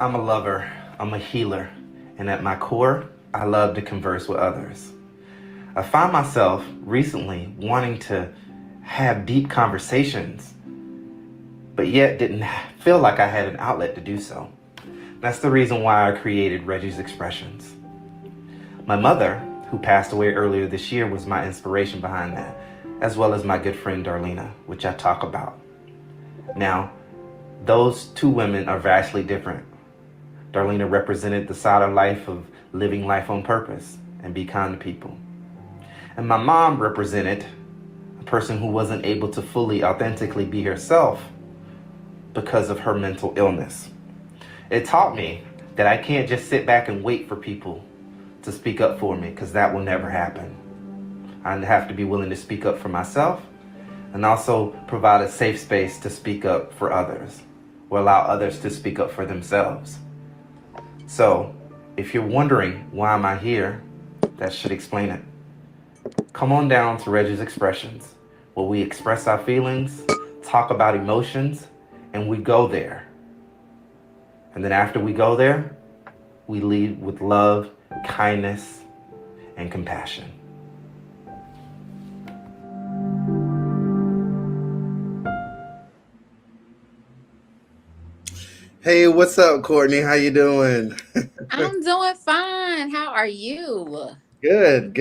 I'm a lover, I'm a healer, and at my core, I love to converse with others. I find myself recently wanting to have deep conversations, but yet didn't feel like I had an outlet to do so. That's the reason why I created Reggie's Expressions. My mother, who passed away earlier this year, was my inspiration behind that, as well as my good friend Darlena, which I talk about. Now, those two women are vastly different. Darlena represented the side of life of living life on purpose and be kind to people. And my mom represented a person who wasn't able to fully, authentically be herself because of her mental illness. It taught me that I can't just sit back and wait for people to speak up for me, because that will never happen. I have to be willing to speak up for myself and also provide a safe space to speak up for others, or allow others to speak up for themselves. So, if you're wondering why am I here, that should explain it. Come on down to Reggie's Expressions, where we express our feelings, talk about emotions, and we go there. And then after we go there, we lead with love, kindness, and compassion. Hey, what's up, Courtney? How you doing? I'm doing fine. How are you? Good.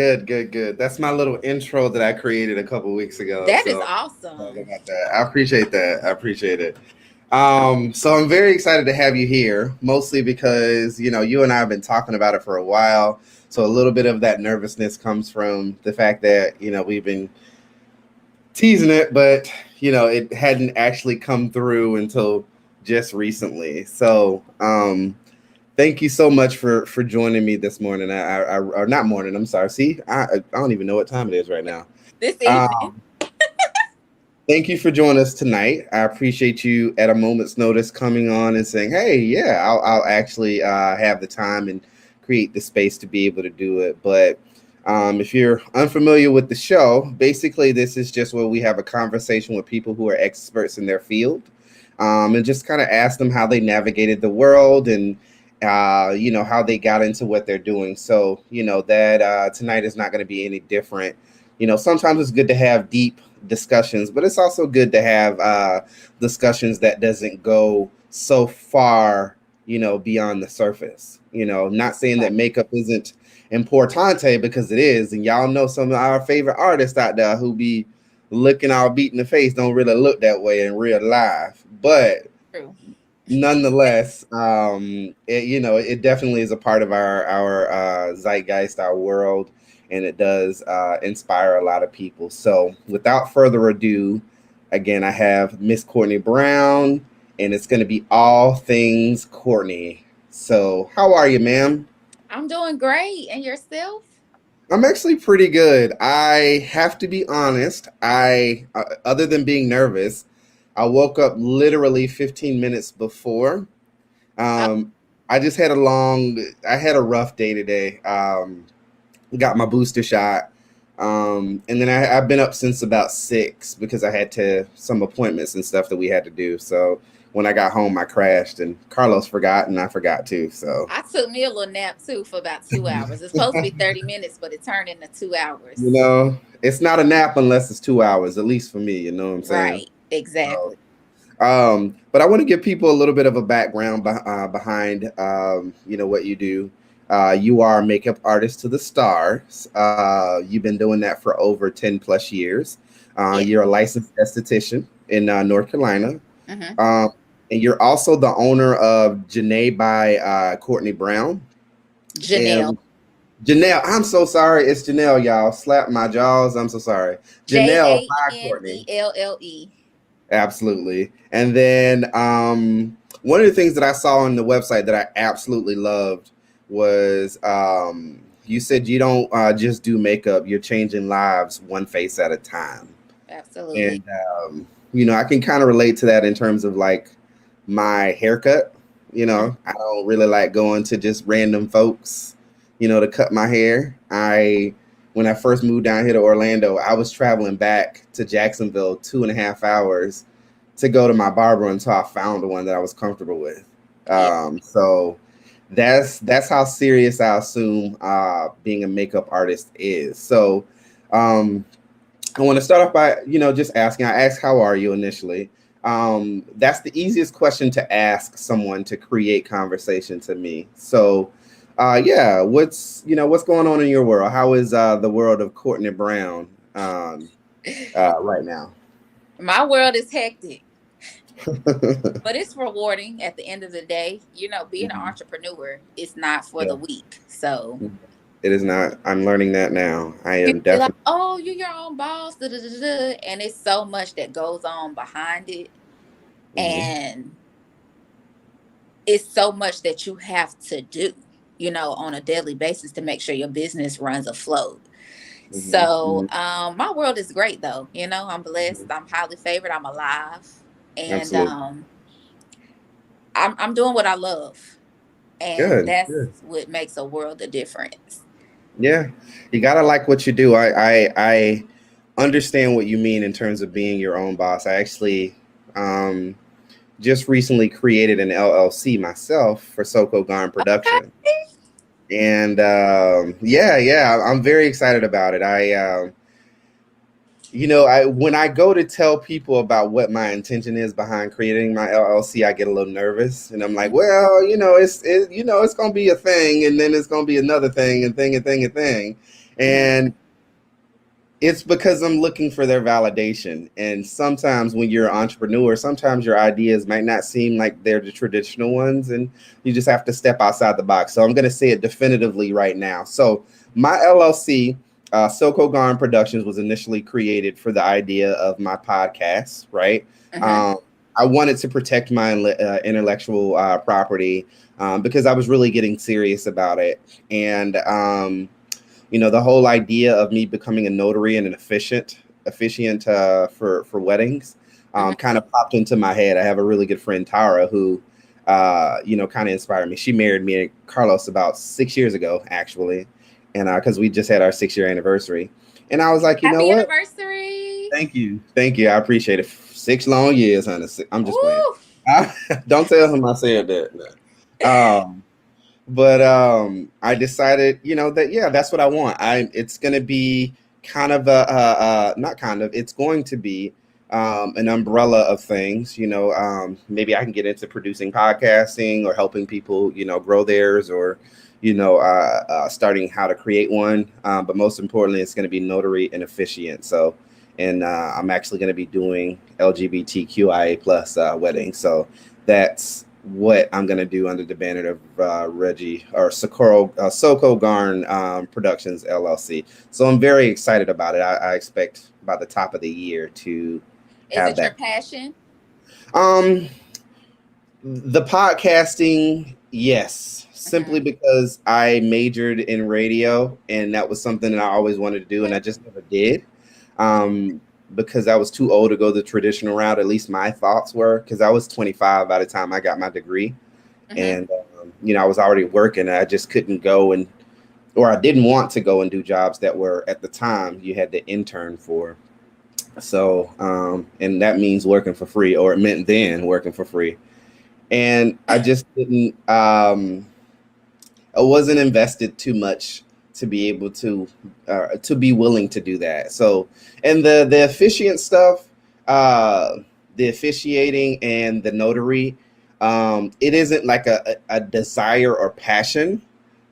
That's my little intro that I created a couple weeks ago. That is So sorry awesome. about that. I appreciate that. I appreciate it. So I'm very excited to have you here, mostly because, you and I have been talking about it for a while. So a little bit of that nervousness comes from the fact that, we've been teasing it, but, it hadn't actually come through until just recently. So, thank you so much for joining me this morning. Or not morning. I'm sorry. See, I don't even know what time it is right now. This evening. Um, Thank you for joining us tonight. I appreciate you at a moment's notice coming on and saying, "Hey, yeah, I'll actually have the time and create the space to be able to do it." But if you're unfamiliar with the show, basically this is just where we have a conversation with people who are experts in their field, and just kind of ask them how they navigated the world and how they got into what they're doing. So that tonight is not going to be any different. Sometimes it's good to have deep discussions, but it's also good to have discussions that doesn't go so far, beyond the surface. Not saying that makeup isn't importante, because it is, and y'all know some of our favorite artists out there who be looking all beat in the face don't really look that way in real life, but True. nonetheless, it definitely is a part of our zeitgeist, our world, and it does inspire a lot of people. So, without further ado, again, I have Miss Courtney Brown, and it's going to be all things Courtney. So, how are you, ma'am? I'm doing great. And yourself? I'm actually pretty good. I have to be honest. Other than being nervous, I woke up literally 15 minutes before. Oh, Um, I had a rough day today. Got my booster shot. And then I've been up since about 6 because I had some appointments and stuff that we had to do. So when I got home, I crashed, and Carlos forgot, and I forgot too. So, I took me a little nap too for about 2 hours. It's supposed to be 30 minutes, but it turned into 2 hours. it's not a nap unless it's 2 hours, at least for me. You know what I'm saying? Right. Exactly. So, but I want to give people a little bit of a background behind, what you do. You are a makeup artist to the stars. You've been doing that for over 10 plus years. Yeah. You're a licensed esthetician in North Carolina. Hmm. Um, and you're also the owner of Janae by Courtney Brown. Janelle. And Janelle, I'm so sorry. It's Janelle, y'all. Slap my jaws. I'm so sorry. J Janelle A by N E Courtney. L L E. Absolutely. And then one of the things that I saw on the website that I absolutely loved was you said you don't just do makeup, you're changing lives one face at a time. Absolutely. And, I can kind of relate to that in terms of like my haircut. I don't really like going to just random folks, to cut my hair. When I first moved down here to Orlando, I was traveling back to Jacksonville 2.5 hours to go to my barber until I found one that I was comfortable with. Yeah. So that's how serious I assume being a makeup artist is. So um, I want to start off by, just asking. I asked, "How are you?" initially. That's the easiest question to ask someone to create conversation to me. So, yeah, what's going on in your world? How is the world of Courtney Brown right now? My world is hectic, but it's rewarding at the end of the day. Being an Mhm. entrepreneur is not for Yeah, the weak. So it is not. I'm learning that now. I am people be like, definitely. "Oh, you're your own boss," da, da, da, da, and it's so much that goes on behind it, Mhm, and it's so much that you have to do, on a daily basis to make sure your business runs afloat. mhm, So, mhm, my world is great though. I'm blessed. mhm. I'm highly favored. I'm alive, and Absolutely. I'm doing what I love, and Good. that's Good. what makes a world of difference. Yeah, you gotta like what you do. I understand what you mean in terms of being your own boss. I actually um, just recently created an LLC myself for Soko Garn Production, and yeah, I'm very excited about it. I when I go to tell people about what my intention is behind creating my LLC, I get a little nervous, and I'm like, well, it's gonna be a thing, and then it's gonna be another thing, and thing, and thing, and thing, Mhm. and it's because I'm looking for their validation. And sometimes when you're an entrepreneur, sometimes your ideas might not seem like they're the traditional ones, and you just have to step outside the box. So I'm going to say it definitively right now. So my LLC, Soko Garn Productions, was initially created for the idea of my podcast, right? Mhm. Um, I wanted to protect my intellectual property because I was really getting serious about it. And the whole idea of me becoming a notary and an officiant for weddings Mhm. kind of popped into my head. I have a really good friend, Tara, who kind of inspired me. She married me and Carlos about 6 years ago, actually, and because we just had our 6 year anniversary, and I was like, you know Happy what? anniversary! Thank you. I appreciate it. 6 long years, honey. I'm just playing. Woo! Don't tell him I said that. No. But I decided, that yeah, that's what I want. It's going to be kind of not kind of, it's going to be an umbrella of things. Maybe I can get into producing podcasting or helping people, grow theirs, or starting how to create one. But most importantly, it's going to be notary and officiant. So, and I'm actually going to be doing LGBTQIA plus weddings. So that's what I'm going to do under the banner of Reggie or Soko Garn Productions LLC. So I'm very excited about it. I expect by the top of the year to Is have it your that. passion? Um, the podcasting, yes, simply Mhm. because I majored in radio and that was something that I always wanted to do and I just never did. Um, because I was too old to go the traditional route. At least my thoughts were, because I was 25 by the time I got my degree, Mhm. and I was already working. I just couldn't go or I didn't want to go and do jobs that were at the time you had to intern for. So, and that means working for free, or it meant then working for free. And I just didn't. I wasn't invested too much to be able to be willing to do that. So, and the officiant stuff, the officiating and the notary, it isn't like a desire or passion,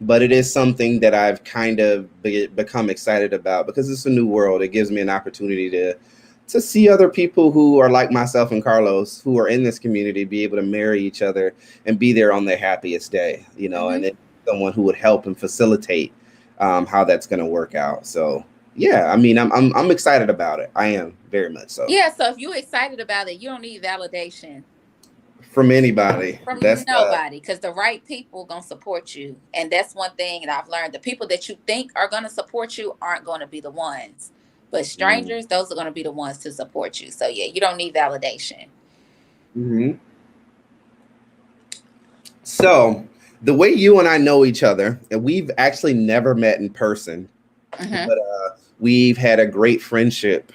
but it is something that I've kind of become excited about because it's a new world. It gives me an opportunity to see other people who are like myself and Carlos, who are in this community, be able to marry each other and be there on their happiest day, Mhm. and someone who would help and facilitate how that's going to work out. So yeah, I mean, I'm excited about it. I am very much so. Yeah. So if you're excited about it, you don't need validation From anybody. from That's nobody, because the right people gonna support you, and that's one thing that I've learned. The people that you think are gonna support you aren't gonna be the ones, but strangers, those are gonna be the ones to support you. So yeah, you don't need validation. mm-hmm. So the way you and I know each other, and we've actually never met in person, Hmm. but we've had a great friendship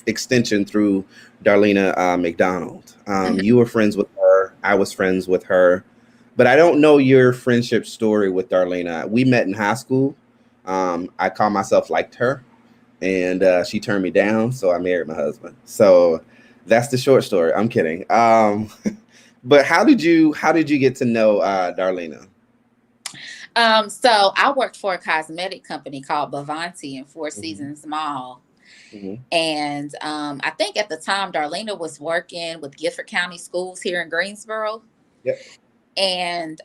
extension through Darlena McDonald. Hmm. You were friends with her I was friends with her, but I don't know your friendship story with Darlena. We met in high school. I call myself liked her, and she turned me down, so I married my husband. So that's the short story. I'm kidding. But how did you get to know Darlena? So I worked for a cosmetic company called Bavanti in Four Hmm. Seasons Mall. Hmm. And I think at the time Darlena was working with Gifford County Schools here in Greensboro. Yep. And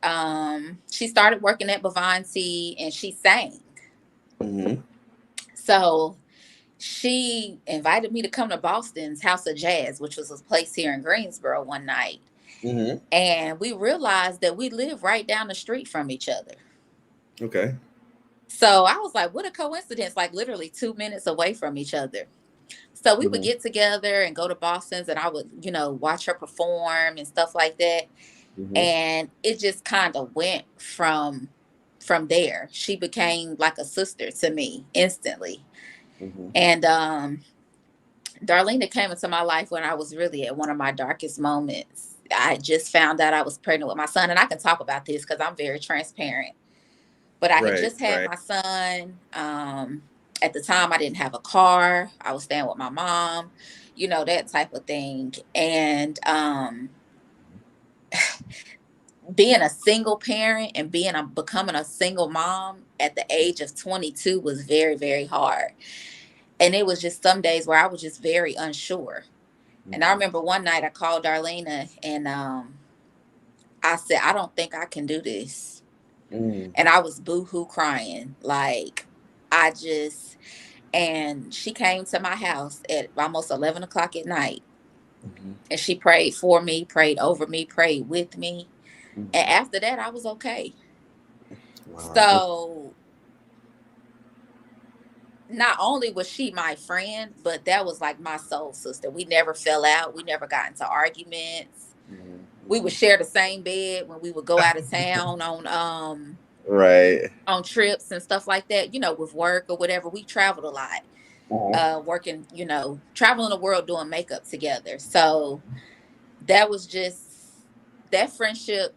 she started working at Bavanti and she sang. Hmm. So she invited me to come to Boston's House of Jazz, which was a place here in Greensboro one night. Hmm. And we realized that we live right down the street from each other. Okay. So I was like, what a coincidence, like literally 2 minutes away from each other. So we would Hmm. get together and go to Boston's and I would, watch her perform and stuff like that. Hmm. And it just kind of went from there. She became like a sister to me instantly. Hmm. And Darlena came into my life when I was really at one of my darkest moments. I just found out I was pregnant with my son, and I can talk about this because I'm very transparent. But I had Right. just had Right. my son. At the time, I didn't have a car. I was staying with my mom, that type of thing. And being a single parent and becoming a single mom at the age of 22 was very, very hard. And it was just some days where I was just very unsure. And I Hmm. remember one night I called Darlena and I said, I don't think I can do this. Hmm. And I was boohoo crying. Like, I just, and she came to my house at almost 11 o'clock at night. Hmm. And she prayed for me, prayed over me, prayed with me. And Hmm. after that, I was okay. Wow. So not only was she my friend, but that was like my soul sister. We never fell out. We never got into arguments. We would Hmm. share the same bed when we would go out of town Right. on trips and stuff like that, with work or whatever. We traveled a lot, Uh-huh. working, traveling the world doing makeup together. So that was just that friendship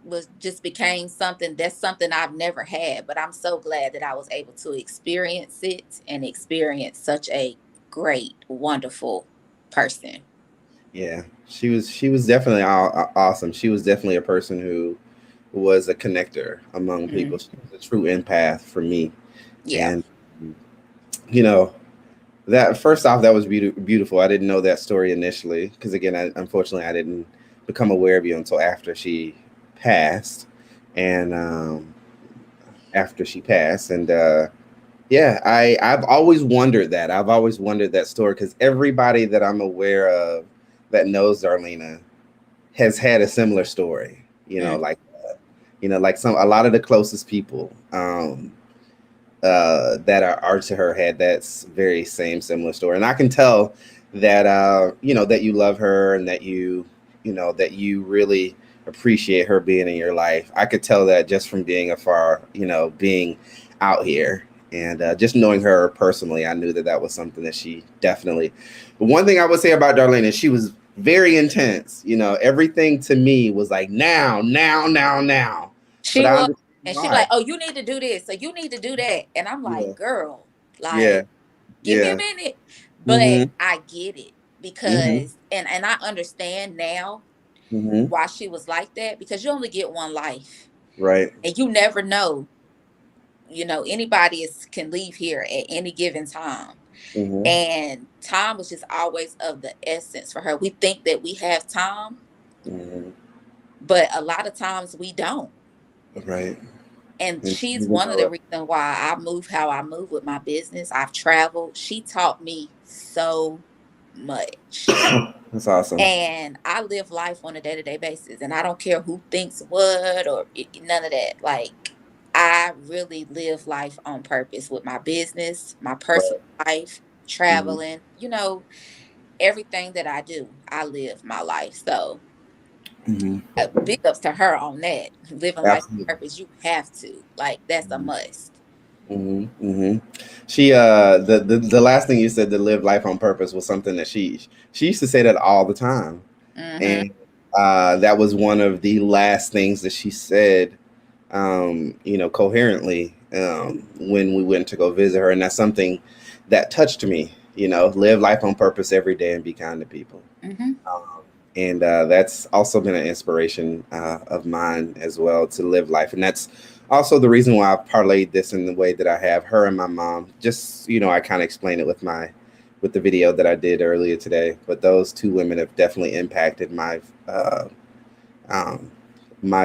was just became something that's something I've never had, but I'm so glad that I was able to experience it and experience such a great, wonderful person. Yeah. She was definitely awesome. She was definitely a person who was a connector among people. Mm, She was a true empath for me. yeah. And you know, that first off, that was beautiful. I didn't know that story initially because again, unfortunately, I didn't become aware of you until after she passed, and and yeah, I've always wondered that. I've always wondered that story because everybody that I'm aware of that knows Darlena has had a similar story. Mm. Like some a lot of the closest people. That are to her had that very same similar story, and I can tell that that you love her and that you really appreciate her being in your life. I could tell that just from being afar, being out here and just knowing her personally. I knew that that was something that she definitely. But one thing I would say about Darlene is she was very intense. Everything to me was like now, now, now, now. But She I was, understand and she why. like, oh, you need to do this, so you need to do that, and I'm Yeah, like, girl, yeah, like, give me a yeah. minute. But Hmm. I get it Hmm. because, and I understand now Hmm. why she was like that because you only get one life, Right. and you never know. Anybody can leave here at any given time. Hmm. And time was just always of the essence for her. We think that we have time, Hmm. but a lot of times we don't. Right. And And she's you one of the know it. reasons why I move how I move with my business. I've traveled. She taught me so much. That's awesome. And I live life on a day-to-day basis. And I don't care who thinks what or none of that. Like, I really live life on purpose with my business, my personal Right. life, Hmm. traveling, everything that I do, I live my life. So Hmm. big ups to her on that. Living life on Absolutely. purpose, you have to. Like, that's a must. Hmm. Hmm. She the last thing you said, to live life on purpose, was something that she used to say that all the time. Hmm. That was one of the last things that she said, coherently, when we went to go visit her. And that's something that touched me, live life on purpose every day and be kind to people. Mm-hmm. And that's also been an inspiration of mine as well, to live life. And that's also the reason why I've parlayed this in the way that I have. Her and my mom, just, I kind of explained it with the video that I did earlier today. But those two women have definitely impacted my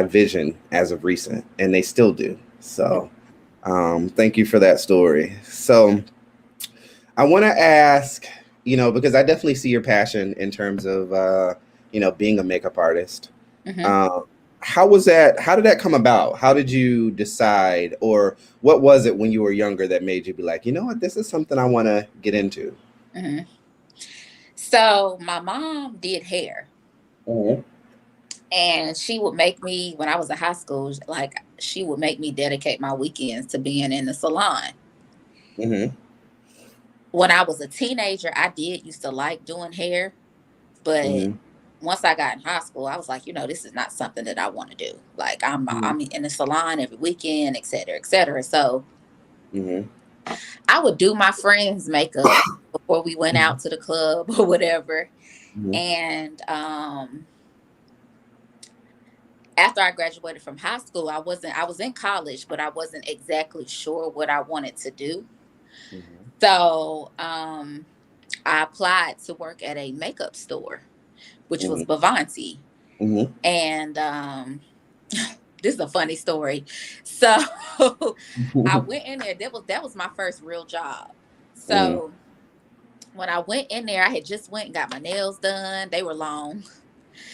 vision as of recent, and they still do. So thank you for that story. So I want to ask, because I definitely see your passion in terms of, being a makeup artist. Mm-hmm. How was that? How did that come about? How did you decide, or what was it when you were younger that made you be like, you know what, this is something I want to get into? Mm-hmm. So my mom did hair. Mm-hmm. And she would make me, when I was in high school, like she would make me dedicate my weekends to being in the salon. Mm-hmm. When I was a teenager, I did used to like doing hair, but Mm-hmm. once I got in high school, I was like, this is not something that I want to do. Like I'm in the salon every weekend, et cetera, et cetera. So Mm-hmm. I would do my friends' makeup before we went out to the club or whatever. Mm-hmm. And after I graduated from high school, I was in college, but I wasn't exactly sure what I wanted to do. Mm-hmm. So I applied to work at a makeup store, which was Bavanti. Mm-hmm. And this is a funny story. So I went in there. That was my first real job. So when I went in there, I had just went and got my nails done. They were long.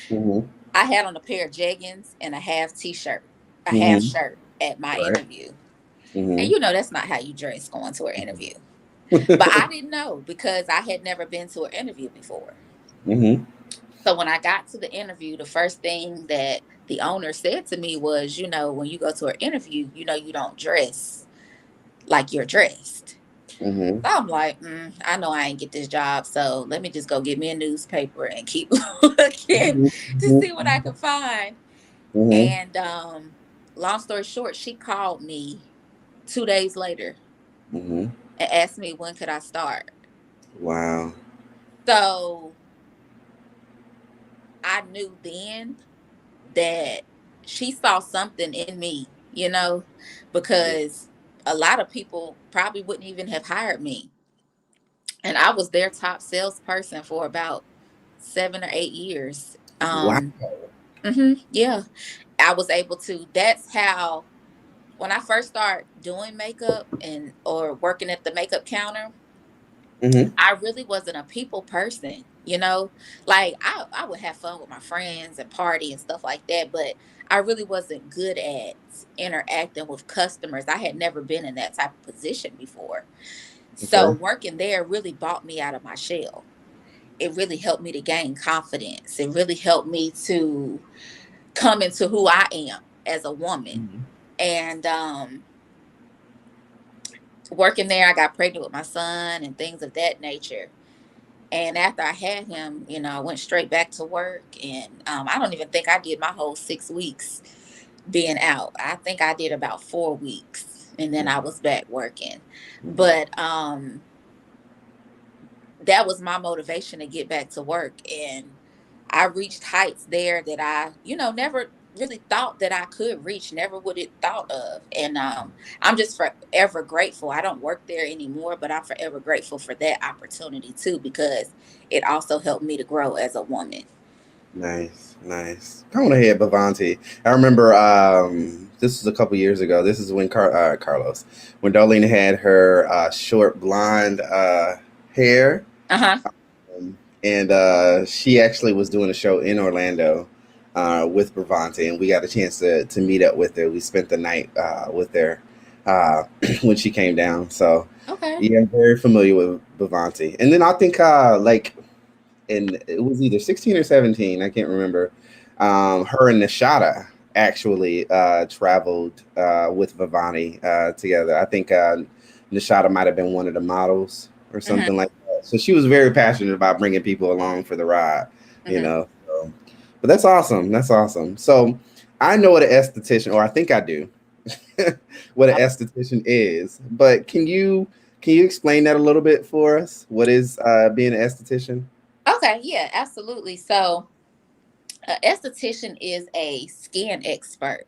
Mm-hmm. I had on a pair of jeggings and a half t-shirt, a half Mm-hmm. shirt at my Right. interview. Mm-hmm. And that's not how you dress going to an interview. But I didn't know because I had never been to an interview before. Mm-hmm. So when I got to the interview, the first thing that the owner said to me was, when you go to an interview, you don't dress like you're dressed. Mm-hmm. So I'm like, I know I ain't get this job, so let me just go get me a newspaper and keep looking to see what I can find. Mm-hmm. And long story short, she called me 2 days later Mm-hmm. and asked me when could I start. Wow. So I knew then that she saw something in me, because a lot of people probably wouldn't even have hired me. And I was their top salesperson for about 7 or 8 years. Wow. Yeah, I was able to. That's how, when I first started doing makeup or working at the makeup counter, Mm-hmm. I really wasn't a people person, like I would have fun with my friends and party and stuff like that, but I really wasn't good at interacting with customers. I had never been in that type of position before. So Okay. working there really brought me out of my shell. It really helped me to gain confidence. It really helped me to come into who I am as a woman. Mm-hmm. And working there, I got pregnant with my son and things of that nature. And after I had him, I went straight back to work. And I don't even think I did my whole 6 weeks being out. I think I did about 4 weeks. And then I was back working. But that was my motivation to get back to work. And I reached heights there that I, never really thought that I could reach, never would have thought of. And I'm just forever grateful. I don't work there anymore, but I'm forever grateful for that opportunity too, because it also helped me to grow as a woman. Nice, nice. Going ahead, Bavanti. I remember this was a couple years ago. This is when Carlos, when Darlene had her short blonde hair. Uh-huh. And she actually was doing a show in Orlando with Bravante, and we got a chance to meet up with her. We spent the night with her when she came down. So Okay. yeah, I'm very familiar with Bravante. And then I think and it was either 16 or 17, I can't remember. Her and Nishada actually traveled with Vivani together. I think Nishada might have been one of the models or something like that. So she was very passionate about bringing people along for the ride, Mm-hmm. So, But that's awesome. That's awesome. So I know what an esthetician, or I think I do, what an esthetician is. But can you explain that a little bit for us? What is being an esthetician? Okay, yeah, absolutely. So, an esthetician is a skin expert.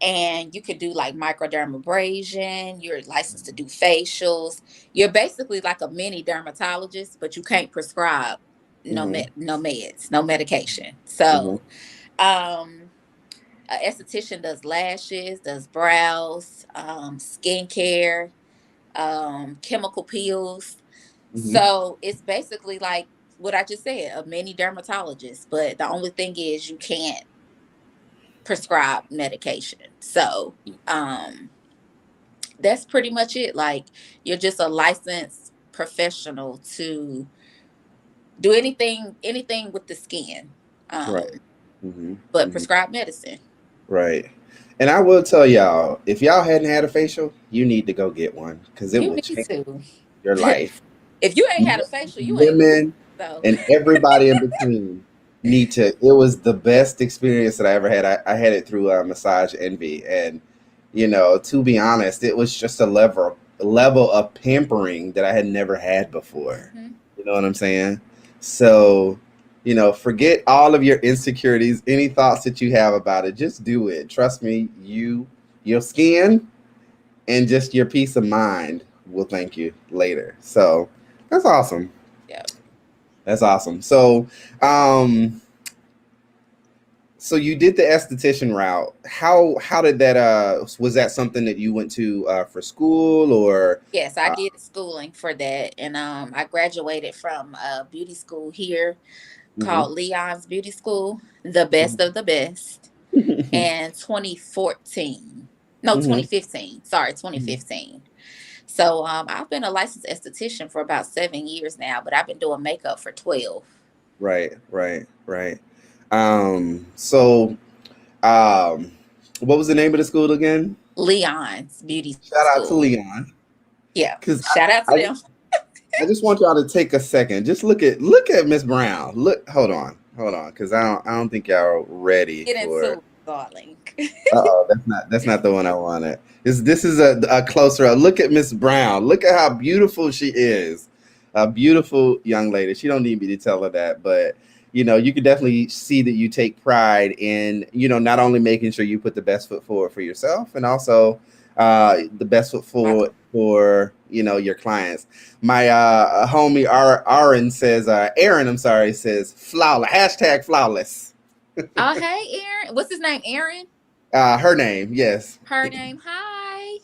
And you could do like microdermabrasion. You're licensed to do facials. You're basically like a mini dermatologist, but you can't prescribe Mm-hmm. no meds, no medication. Mm-hmm. So, um, an esthetician does lashes, does brows, skincare, chemical peels. Mm-hmm. So it's basically like what I just said, a mini dermatologist. But the only thing is you can't prescribe medication. So that's pretty much it. Like you're just a licensed professional to do anything with the skin. Right. Um, Mm-hmm. but Mm-hmm. prescribe medicine. Right. And I will tell y'all, if y'all hadn't had a facial, you need to go get one because it You will need change to. your life. If you ain't had a facial, you ain't living. Women So and everybody in between need to. It was the best experience that I ever had. I had it through Massage Envy, and to be honest, it was just a level of pampering that I had never had before. mhm. You know what I'm saying? So, forget all of your insecurities, any thoughts that you have about it. Just do it. Trust me, your skin and just your peace of mind will thank you later. So that's awesome. Yeah. That's awesome. So you did the esthetician route. How did that was that something that you went to for school or Yes, I uh, did schooling for that, and I graduated from a beauty school here mhm. called Leon's Beauty School, the best of the best, in 2014. No, Mhm. 2015. Sorry, Mhm. 2015. So I've been a licensed esthetician for about 7 years now, but I've been doing makeup for 12. Right, right, right. So um what was the name of the school again? Leon's Beauty Shout out to School. Leon. Yeah, Because shout out to I, them. I just want y'all to take a second. Just look at Miss Brown. Hold on, because I don't think y'all are ready Get into for. it, darling. Uh-oh, that's not the one I wanted. This is a closer look at Miss Brown. Look at how beautiful she is. A beautiful young lady. She don't need me to tell her that, but you can definitely see that you take pride in not only making sure you put the best foot forward for yourself and also the best foot My forward for your clients. My homie Aaron says Aaron, I'm sorry, says flawless #flawless. Oh, hey, Aaron. What's his name? Aaron? Her name, yes. Her name? Hi.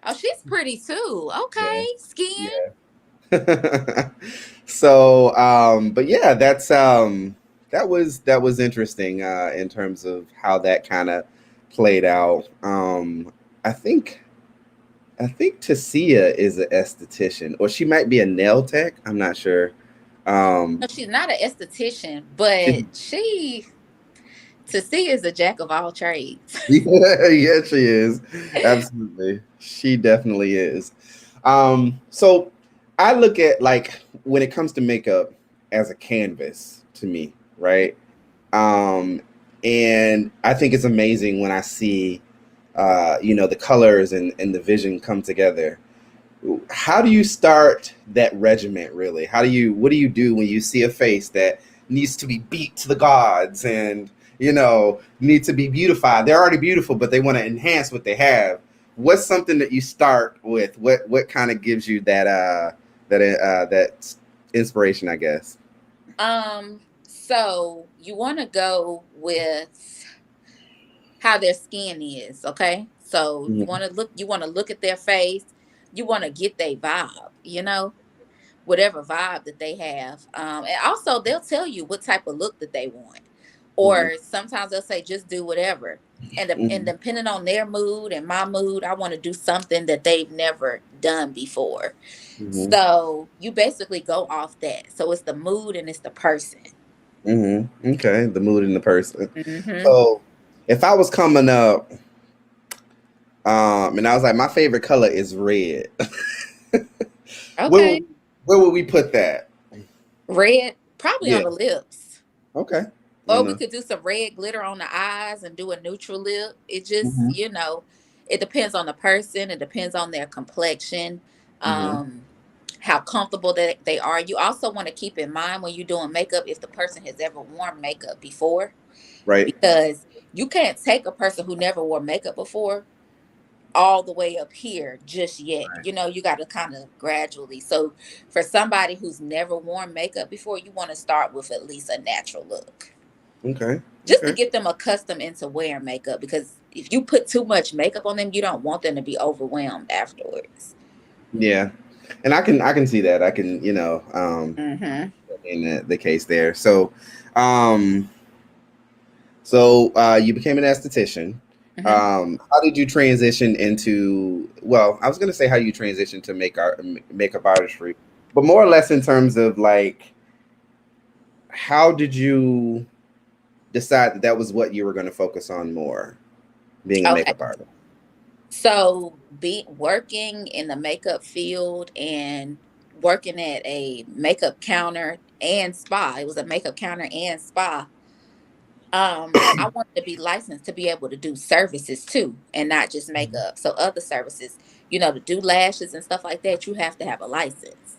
Oh, she's pretty too. Yeah, Okay. Skin. yeah. So, but yeah, that was interesting in terms of how that kind of played out. I think I think Tasia is an esthetician, or she might be a nail tech. I'm not sure. No, Um, she's not an esthetician, she, but to see is a jack of all trades. yeah, yeah, she is. Absolutely, she definitely is. So I look at like when it comes to makeup as a canvas to me, right? Um, and I think it's amazing when I see, the colors and the vision come together. How do you start that regiment really? What do you do when you see a face that needs to be beat to the gods and need to be beautified? They're already beautiful, but they want to enhance what they have. What's something that you start with? What kind of gives you that inspiration, I guess? So you want to go with how their skin is, okay? So Mhm. you want to look at their face, you want to get their vibe, whatever vibe that they have. And also they'll tell you what type of look that they want. Mhm. Or sometimes they'll say just do whatever. And Mhm. depending on their mood and my mood, I want to do something that they've never done before. Mhm. So you basically go off that. So it's the mood and it's the person. Mhm. Okay, the mood in the person. Hmm. So if I was coming up, and I was like, my favorite color is red. Where Okay. would, where would we put that? Red, probably Yeah. on the lips. Okay. Or On we the, could do some red glitter on the eyes and do a neutral lip. It just, hmm it depends on the person. It depends on their complexion, hmm how comfortable that they are. You also want to keep in mind when you're doing makeup if the person has ever worn makeup before, Right. because you can't take a person who never wore makeup before all the way up here just yet. Right. You got to kind of gradually. So for somebody who's never worn makeup before, you want to start with at least a natural look, Okay. just to Okay. get them accustomed into wearing makeup, because if you put too much makeup on them, you don't want them to be overwhelmed afterwards. Yeah. And I can see that. I can, Mm-hmm. in the case there. Um, you became an esthetician. Mm-hmm. How did you transition into? Well, I was going to say how you transitioned to makeup artistry, but more or less in terms of like, how did you decide that that was what you were going to focus on more, being a Okay. makeup artist? So be working in the makeup field and working at a makeup counter and spa. It was a makeup counter and spa. I wanted to be licensed to be able to do services too, and not just makeup. So other services, to do lashes and stuff like that, you have to have a license.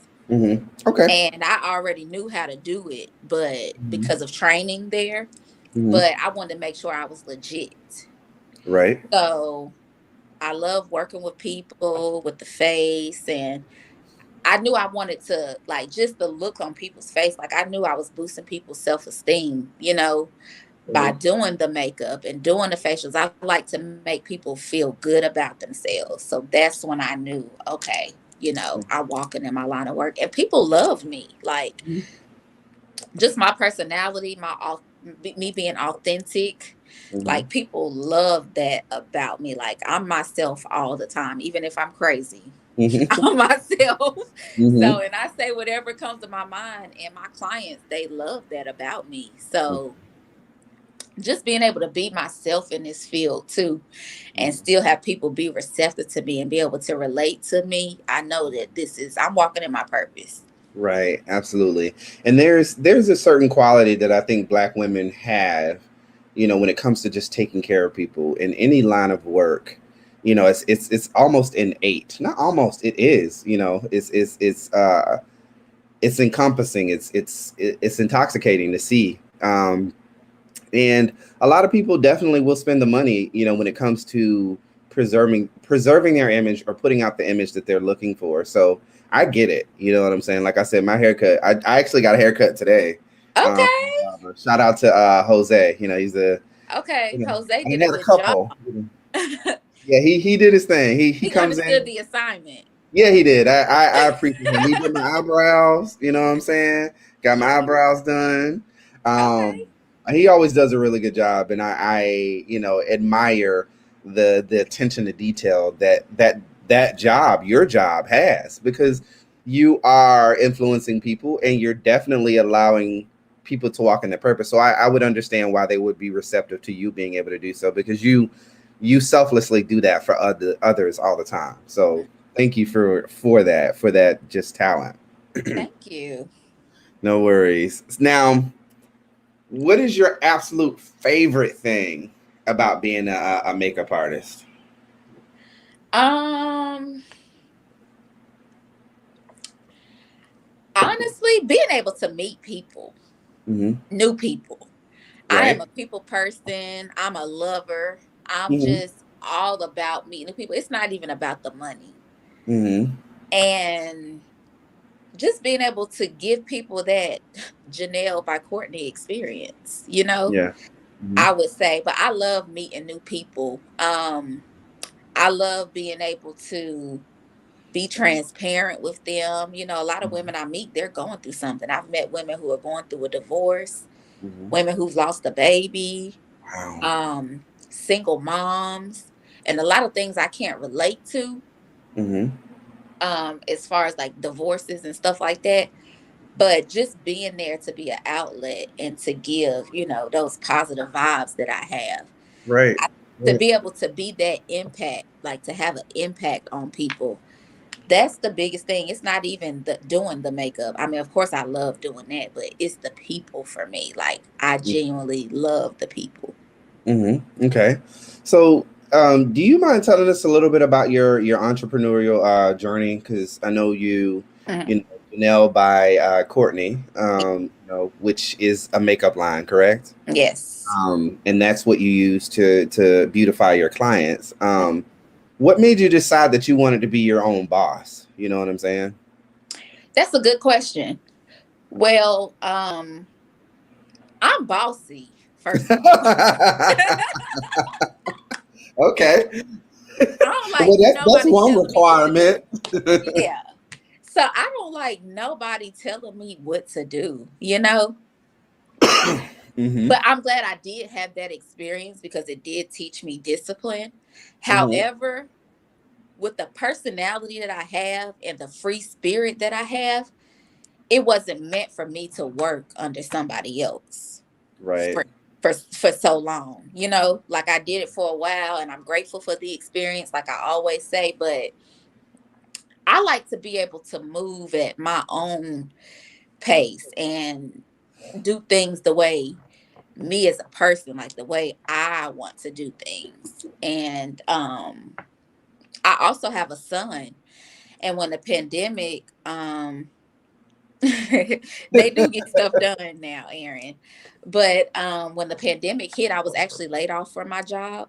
Okay. And I already knew how to do it, but hmm because of training there, hmm but I wanted to make sure I was legit. Right. So I love working with people with the face, and I knew I wanted to, like, just the look on people's face. Like, I knew I was boosting people's self-esteem, by Mhm. doing the makeup and doing the facials. I like to make people feel good about themselves. So that's when I knew, okay, I'm walking in my line of work, and people love me. Like, just my personality, me being authentic. hmm Like, people love that about me. Like, I'm myself all the time, even if I'm crazy. hmm I'm myself. So, hmm and I say whatever comes to my mind, and my clients, they love that about me. So just being able to be myself in this field too, and still have people be receptive to me and be able to relate to me, I know that I'm walking in my purpose. Right, absolutely. And there's a certain quality that I think Black women have, when it comes to just taking care of people in any line of work. It's almost innate. Not almost, it is. It's encompassing. It's intoxicating to see. And a lot of people definitely will spend the money, when it comes to preserving their image or putting out the image that they're looking for. So I get it. You know what I'm saying? Like I said, my haircut. I actually got a haircut today. Um, Okay. Shout out to Jose. He's Okay. Jose I did a had a good job. couple. Yeah, he did his thing. He He comes understood in. the assignment. Yeah, he did. I appreciate him. He did my eyebrows. You know what I'm saying? Got my eyebrows done. Um, Okay. he always does a really good job, and I admire the attention to detail that job, your job, has, because you are influencing people, and you're definitely allowing people to walk in their purpose. So I would understand why they would be receptive to you being able to do so, because you selflessly do that for others all the time. So thank you for that just talent. Thank you. No worries. Now, what is your absolute favorite thing about being a makeup artist? Um, Honestly, being able to meet people, hmm new people. I am Right. a people person. I'm a lover. I'm hmm just all about meeting people. It's not even about the money. hmm And just being able to give people that Janelle by Courtney experience, Yeah. hmm I would say. But I love meeting new people. I love being able to be transparent with them. A lot of women I meet, they're going through something. I've met women who are going through a divorce, hmm women who've lost a baby, Wow. single moms, and a lot of things I can't relate to, hmm as far as like divorces and stuff like that. But just being there to be an outlet and to give, those positive vibes that I have. Right. I, to Right. be able to be that impact, like to have an impact on people, That's the biggest thing. It's not even the doing the makeup. I mean, of course I love doing that, but it's the people for me. Like I genuinely love the people. Okay. So, do you mind telling us a little bit about your entrepreneurial journey? Because I know Mhm. you know, Janelle by Courtney, which is a makeup line, correct? Yes. And that's what you use to beautify your clients. What made you decide that you wanted to be your own boss? You know what I'm saying? That's a good question. Well, I'm bossy, first of all. Okay. I don't like Well, that's nobody one telling me what to do. requirement. Yeah. So I don't like nobody telling me what to do, you know? hmm But I'm glad I did have that experience because it did teach me discipline. hmm However, with the personality that I have and the free spirit that I have, it wasn't meant for me to work under somebody else Right. for for so long. You know, like I did it for a while and I'm grateful for the experience, like I always say, but I like to be able to move at my own pace and do things the way me as a person, like the way I want to do things. And I also have a son. And when the pandemic, they do get stuff done now, Aaron. But when the pandemic hit, I was actually laid off from my job.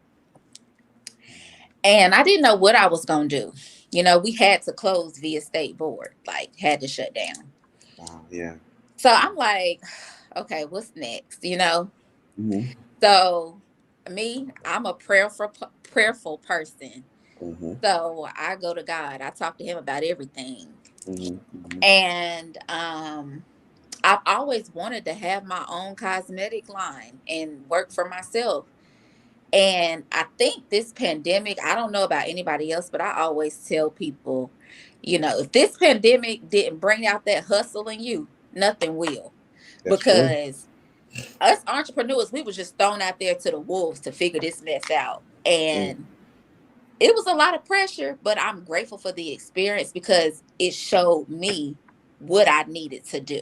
And I didn't know what I was going to do. You know, we had to close via state board, like, had to shut down. Wow. Yeah. So I'm like, okay, what's next? You know? hmm So I'm a prayerful person. hmm So I go to God. I talk to him about everything. hmm hmm And I've always wanted to have my own cosmetic line and work for myself. And I think this pandemic, I don't know about anybody else, but I always tell people, you know, if this pandemic didn't bring out that hustle in you, nothing will. That's true. Because us entrepreneurs, we was just thrown out there to the wolves to figure this mess out. Mm. And it was a lot of pressure, but I'm grateful for the experience because it showed me what I needed to do.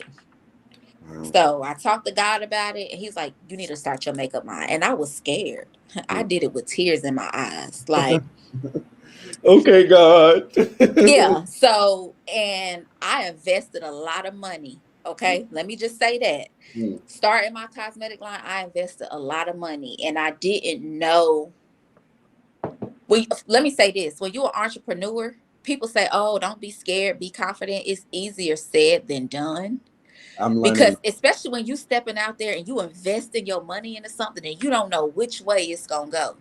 Wow. So I talked to God about it, and He's like, "You need to start your makeup line." And I was scared. I Mm. did it with tears in my eyes, like, Okay, God. yeah. So, and I invested a lot of money. Okay, let me just say that. Mm. Starting my cosmetic line, I invested a lot of money, and I didn't know. Let me say this: when you're an entrepreneur, people say, "Oh, don't be scared, be confident." It's easier said than done. I'm Because learning. especially when you stepping out there and you investing your money into something and you don't know which way it's gonna go.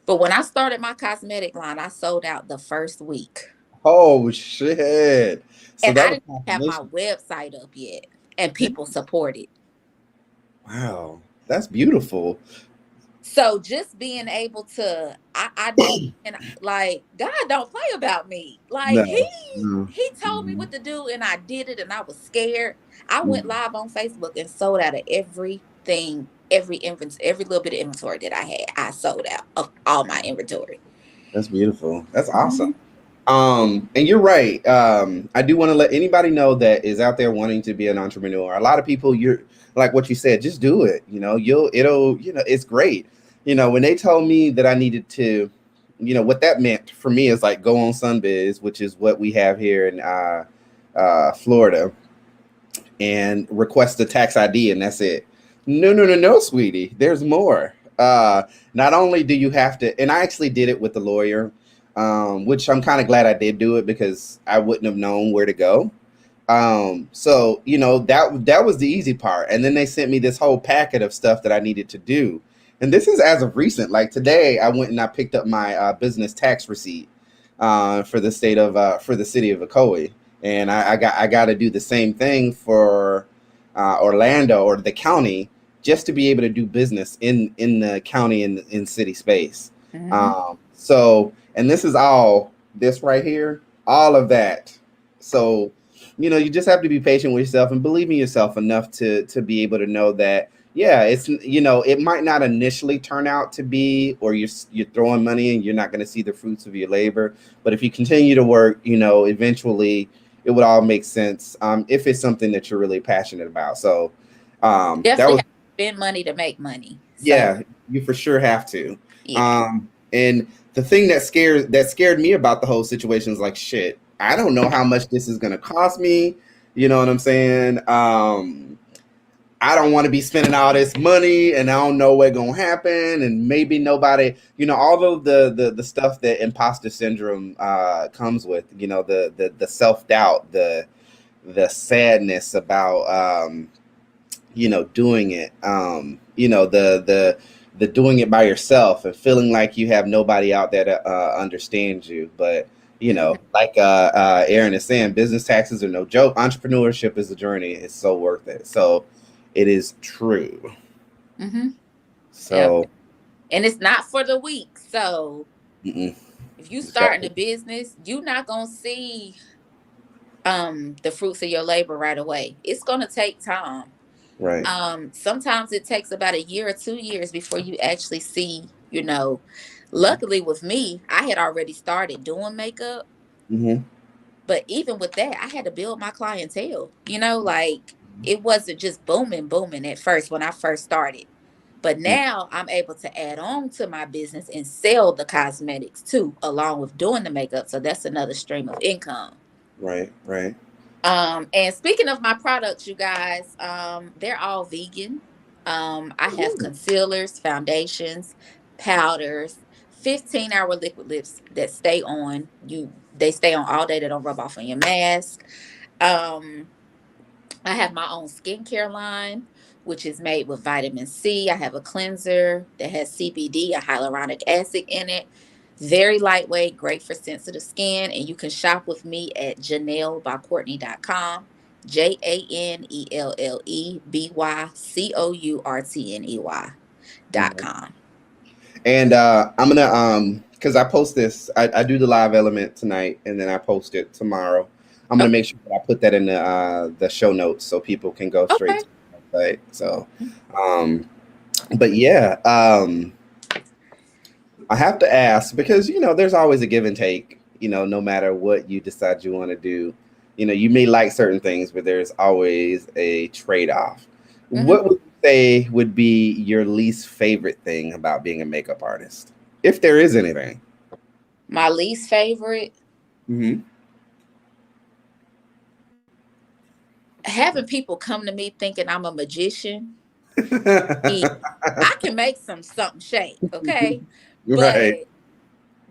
But when I started my cosmetic line, I sold out the first week. Oh shit! So And that I was didn't have my confirmation. website up yet. And people supported. Wow, that's beautiful. So just being able to I knew, and like God don't play about me. Like he No. No. he told me Mhm. what to do and I did it and I was scared. I went Mhm. live on Facebook and sold out of everything, every little bit of inventory that I had. I sold out of all my inventory. That's beautiful. That's awesome. Mhm. And you're right. I do want to let anybody know that is out there wanting to be an entrepreneur. A lot of people, you're like what you said, just do it. You know, it's great. You know, when they told me that I needed to, what that meant for me is like go on Sunbiz, which is what we have here in Florida, and request a tax ID, and that's it. No, no, no, no, sweetie. There's more. Not only do you have to, and I actually did it with the lawyer, which I'm kind of glad I did do it because I wouldn't have known where to go. So that was the easy part, and then they sent me this whole packet of stuff that I needed to do, and this is as of recent. Like today, I went and I picked up my business tax receipt for the for the city of Ocoee, and I got to do the same thing for Orlando or the county just to be able to do business in the county in city space. Mhm. So, and this is all this right here, all of that. So, you just have to be patient with yourself and believe in yourself enough to be able to know that yeah, it's, it might not initially turn out to be, or you're throwing money and you're not going to see the fruits of your labor. But if you continue to work, eventually it would all make sense, if it's something that you're really passionate about. So that Definitely was, have to spend money to make money. So yeah, you for sure have to. yeah. And the thing that scared me about the whole situation is like, shit, I don't know how much this is going to cost me. You know what I'm saying? I don't want to be spending all this money, and I don't know what's gonna happen, and maybe nobody, all of the stuff that imposter syndrome comes with, the self doubt, the sadness about doing it, the doing it by yourself and feeling like you have nobody out there that understands you, but. Like Aaron is saying, business taxes are no joke. Entrepreneurship is a journey. It's so worth it. So it is true. Mm-hmm. Yep. So, And it's not for the weak. So mm-mm, if you start in exactly. a business, you're not gonna see the fruits of your labor right away. It's gonna take time. Right. Sometimes it takes about a year or 2 years before you actually see, luckily with me, I had already started doing makeup, Mm-hmm. but even with that, I had to build my clientele, like it wasn't just booming at first when I first started. But now I'm able to add on to my business and sell the cosmetics too, along with doing the makeup. So that's another stream of income. Right. Right. And speaking of my products, you guys, they're all vegan. I have concealers, foundations, powders, 15-hour liquid lips that stay on you. They stay on all day. They don't rub off on your mask. Um, I have my own skincare line, which is made with vitamin C. I have a cleanser that has CBD, a hyaluronic acid in it. Very lightweight, great for sensitive skin. And you can shop with me at janellebycourtney.com. Mhm. JANELLEBYCOURTNEY.com. And I'm gonna because I post this, I do the live element tonight, and then I post it tomorrow. I'm gonna Okay. make sure that I put that in the show notes so people can go straight Okay. to the website. So, but yeah, I have to ask because there's always a give and take. No matter what you decide you want to do, you may like certain things, but there's always a trade off. Hmm. What would you say would be your least favorite thing about being a makeup artist, if there is anything? My least favorite, Hmm. having people come to me thinking I'm a magician. I can make something shake, okay? But Right.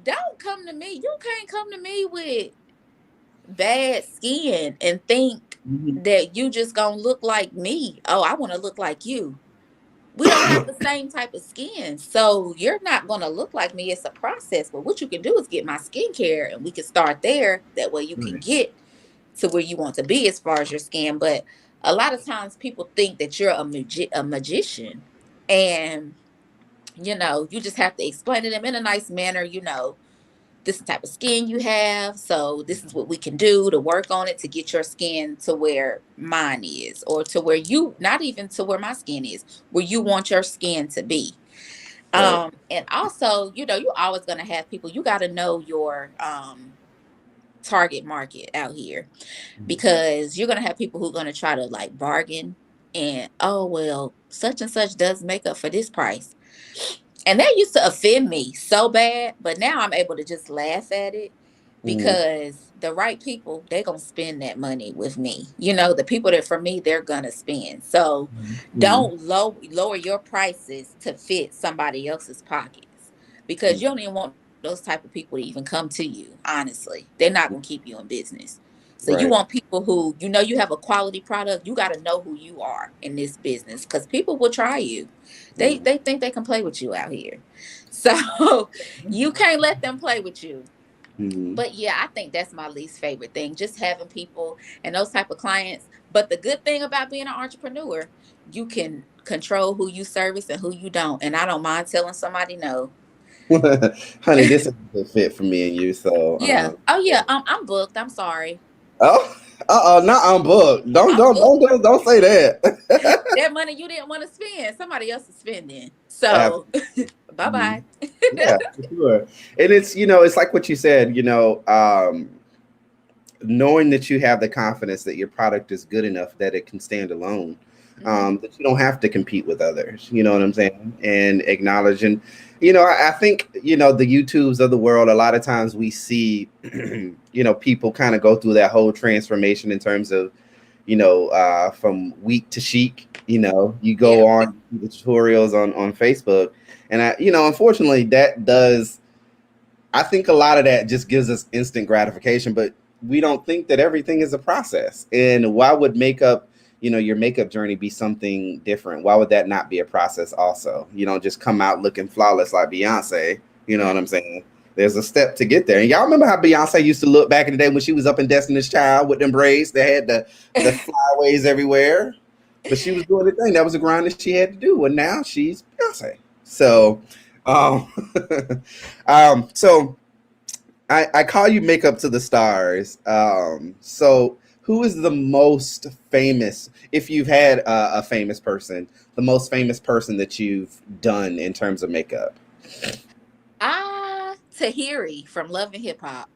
don't come to me. You can't come to me with bad skin and think Mhm. that you just gonna look like me. Oh, I want to look like you. We don't have the same type of skin. So you're not gonna look like me. It's a process. But what you can do is get my skincare and we can start there. That way you can Right. get to where you want to be as far as your skin. But a lot of times people think that you're a magician. And you just have to explain to them in a nice manner, this type of skin you have. So this is what we can do to work on it to get your skin to where mine is, or to where you, not even to where my skin is, where you want your skin to be. Right. And also, you're always going to have people, you got to know your target market out here, because you're going to have people who are going to try to like bargain and, oh, well, such and such does makeup for this price. And that used to offend me so bad, but now I'm able to just laugh at it, Mhm. because the right people, they're going to spend that money with me. The people that for me, they're going to spend. So Mhm. don't lower your prices to fit somebody else's pockets, because you don't even want those type of people to even come to you. Honestly, they're not going to keep you in business. So you Right. want people who, you have a quality product. You got to know who you are in this business, because people will try you. They Mhm. they think they can play with you out here. So you can't let them play with you. Mhm. But yeah, I think that's my least favorite thing, just having people and those type of clients. But the good thing about being an entrepreneur, you can control who you service and who you don't. And I don't mind telling somebody no. Honey, this is a good fit for me and you. So, Yeah. Oh yeah, I'm booked. I'm sorry. oh, Not unbooked. Don't I'm don't booked. don't don't say that. That money you didn't want to spend, somebody else is spending. So bye Absolutely. bye. Yeah, for sure. And it's it's like what you said. Knowing that you have the confidence that your product is good enough that it can stand alone, Hmm. that you don't have to compete with others. You know what I'm saying? And acknowledging, I think, the YouTubes of the world, a lot of times we see, people kind of go through that whole transformation in terms of, from weak to chic. You Yeah. go on the tutorials on Facebook. And unfortunately, that does I think a lot of that just gives us instant gratification, but we don't think that everything is a process. And why would makeup, your makeup journey be something different? Why would that not be a process also? You don't just come out looking flawless like Beyonce. You know what I'm saying? There's a step to get there. And y'all remember how Beyonce used to look back in the day when she was up in Destiny's Child with them braids that had the flyaways everywhere? But she was doing the thing. That was a grind that she had to do. And now she's Beyonce. So, um, so I call you makeup to the stars. So who is the most famous, if you've had a famous person, the most famous person that you've done in terms of makeup? Tahiri from Love and Hip Hop.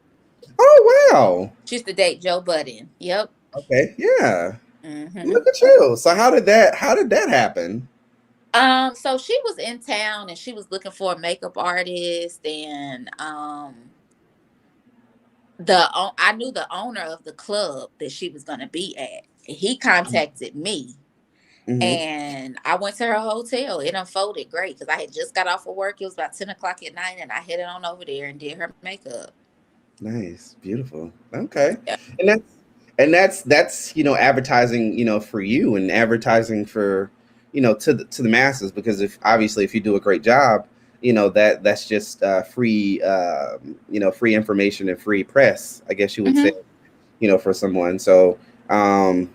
Oh wow. She used to date Joe Budden. Yep. Okay, yeah. Hmm. Look at you. So how did that happen? So she was in town and she was looking for a makeup artist, and I knew the owner of the club that she was gonna be at. He contacted me, Hmm. and I went to her hotel. It unfolded great because I had just got off of work. It was about 10 o'clock at night, and I headed on over there and did her makeup. Nice, beautiful. Okay, Yeah. and that's advertising for you and advertising for to the masses, because if you do a great job, that's just free free information and free press, I guess you would say, Hmm. for someone. So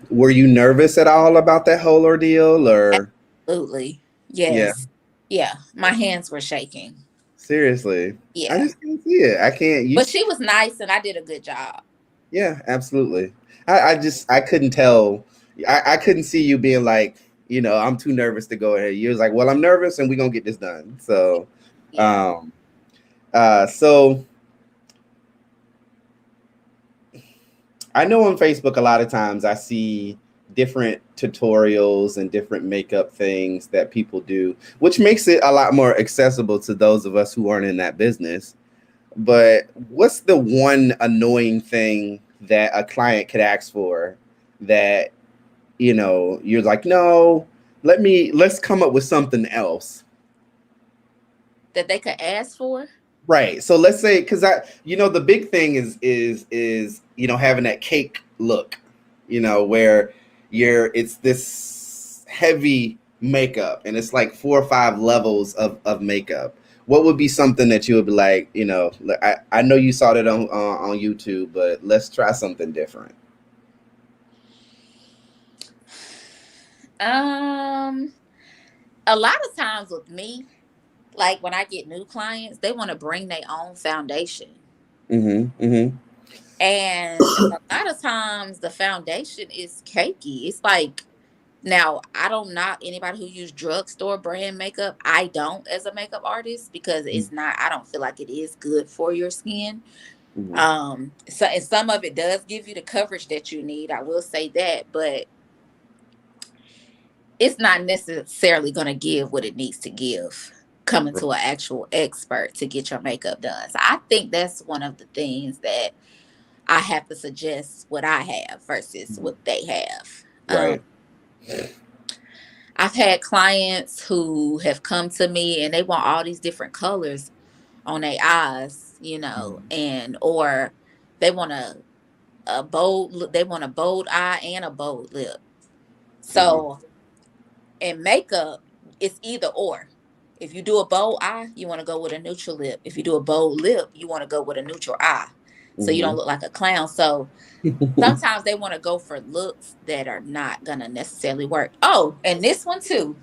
were you nervous at all about that whole ordeal, or Absolutely. yeah, Yes. Yeah. My hands were shaking. seriously? I Yeah. just can't see it. I can't. But she was nice and I did a good job. Yeah, absolutely. I couldn't tell. I couldn't see you being like, I'm too nervous to go ahead. You was like, well, I'm nervous and we're gonna get this done. So Yeah. um so I know on Facebook a lot of times I see different tutorials and different makeup things that people do, which makes it a lot more accessible to those of us who aren't in that business. But what's the one annoying thing that a client could ask for that you're like, no, let's come up with something else? That they could ask for. Right. So let's say, because the big thing is having that cake look, where it's this heavy makeup and it's like 4 or 5 levels of makeup. What would be something that you would be like, I know you saw that on YouTube, but let's try something different. Um, a lot of times with me, like when I get new clients, they want to bring their own foundation. Mm-hmm. Mm-hmm. And a lot of times the foundation is cakey. It's like, now I don't knock anybody who use drugstore brand makeup. I don't, as a makeup artist, because it's not, I don't feel like it is good for your skin. Mm-hmm. So and some of it does give you the coverage that you need. I will say that, but it's not necessarily going to give what it needs to give coming to an actual expert to get your makeup done. So I think that's one of the things that I have to suggest what I have versus what they have. Right. I've had clients who have come to me and they want all these different colors on their eyes, and or they want a bold, they want a bold eye and a bold lip. Mm-hmm. So in makeup, it's either or. If you do a bold eye, you want to go with a neutral lip. If you do a bold lip, you want to go with a neutral eye. So you don't Mm-hmm. look like a clown. So sometimes they want to go for looks that are not going to necessarily work. Oh, and this one too.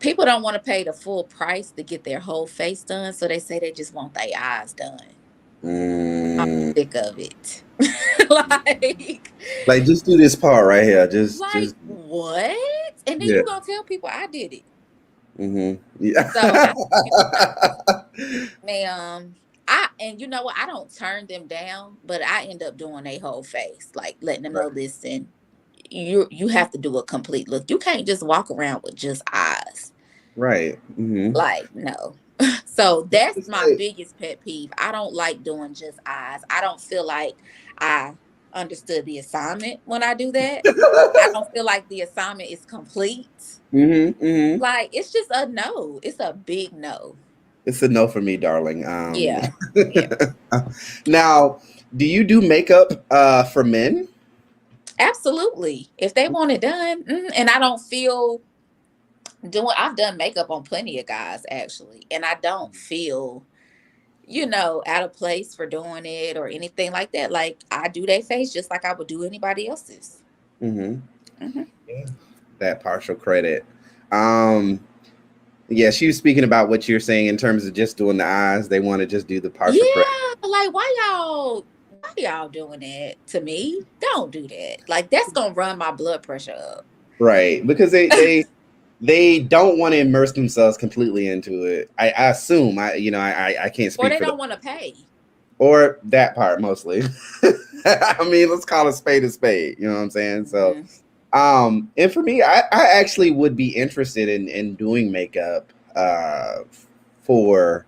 People don't want to pay the full price to get their whole face done. So they say they just want their eyes done. Mm. Sick of it. like, Like, just do this part right here. Just what? And then yeah. you gonna tell people I did it. Yeah. So ma'am, and you know what? I don't turn them down, but I end up doing a whole face, like letting them know, Right. listen, you have to do a complete look. You can't just walk around with just eyes. Right. Like, no. So that's It's my like, biggest pet peeve. I don't like doing just eyes. I don't feel like I understood the assignment when I do that. I don't feel like the assignment is complete. mm-hmm. Like, it's just a no. It's a big no. It's a no for me, darling. Yeah. Yeah. Now, do you do makeup for men? Absolutely. If they want it done, and I don't feel I've done makeup on plenty of guys actually, and I don't feel, out of place for doing it or anything like that. Like, I do their face just like I would do anybody else's. Mm-hmm. Hmm. Yeah. That partial credit. Um, yeah, she was speaking about what you're saying in terms of just doing the eyes. They want to just do the partial credit. Yeah, like why y'all doing that to me? Don't do that. Like, that's gonna run my blood pressure up. Right, because they don't want to immerse themselves completely into it. I assume I can't Or speak they for them don't want to pay. or that part mostly. I mean, let's call a spade a spade. You know what I'm saying? So, Mhm. and for me, I actually would be interested in doing makeup. For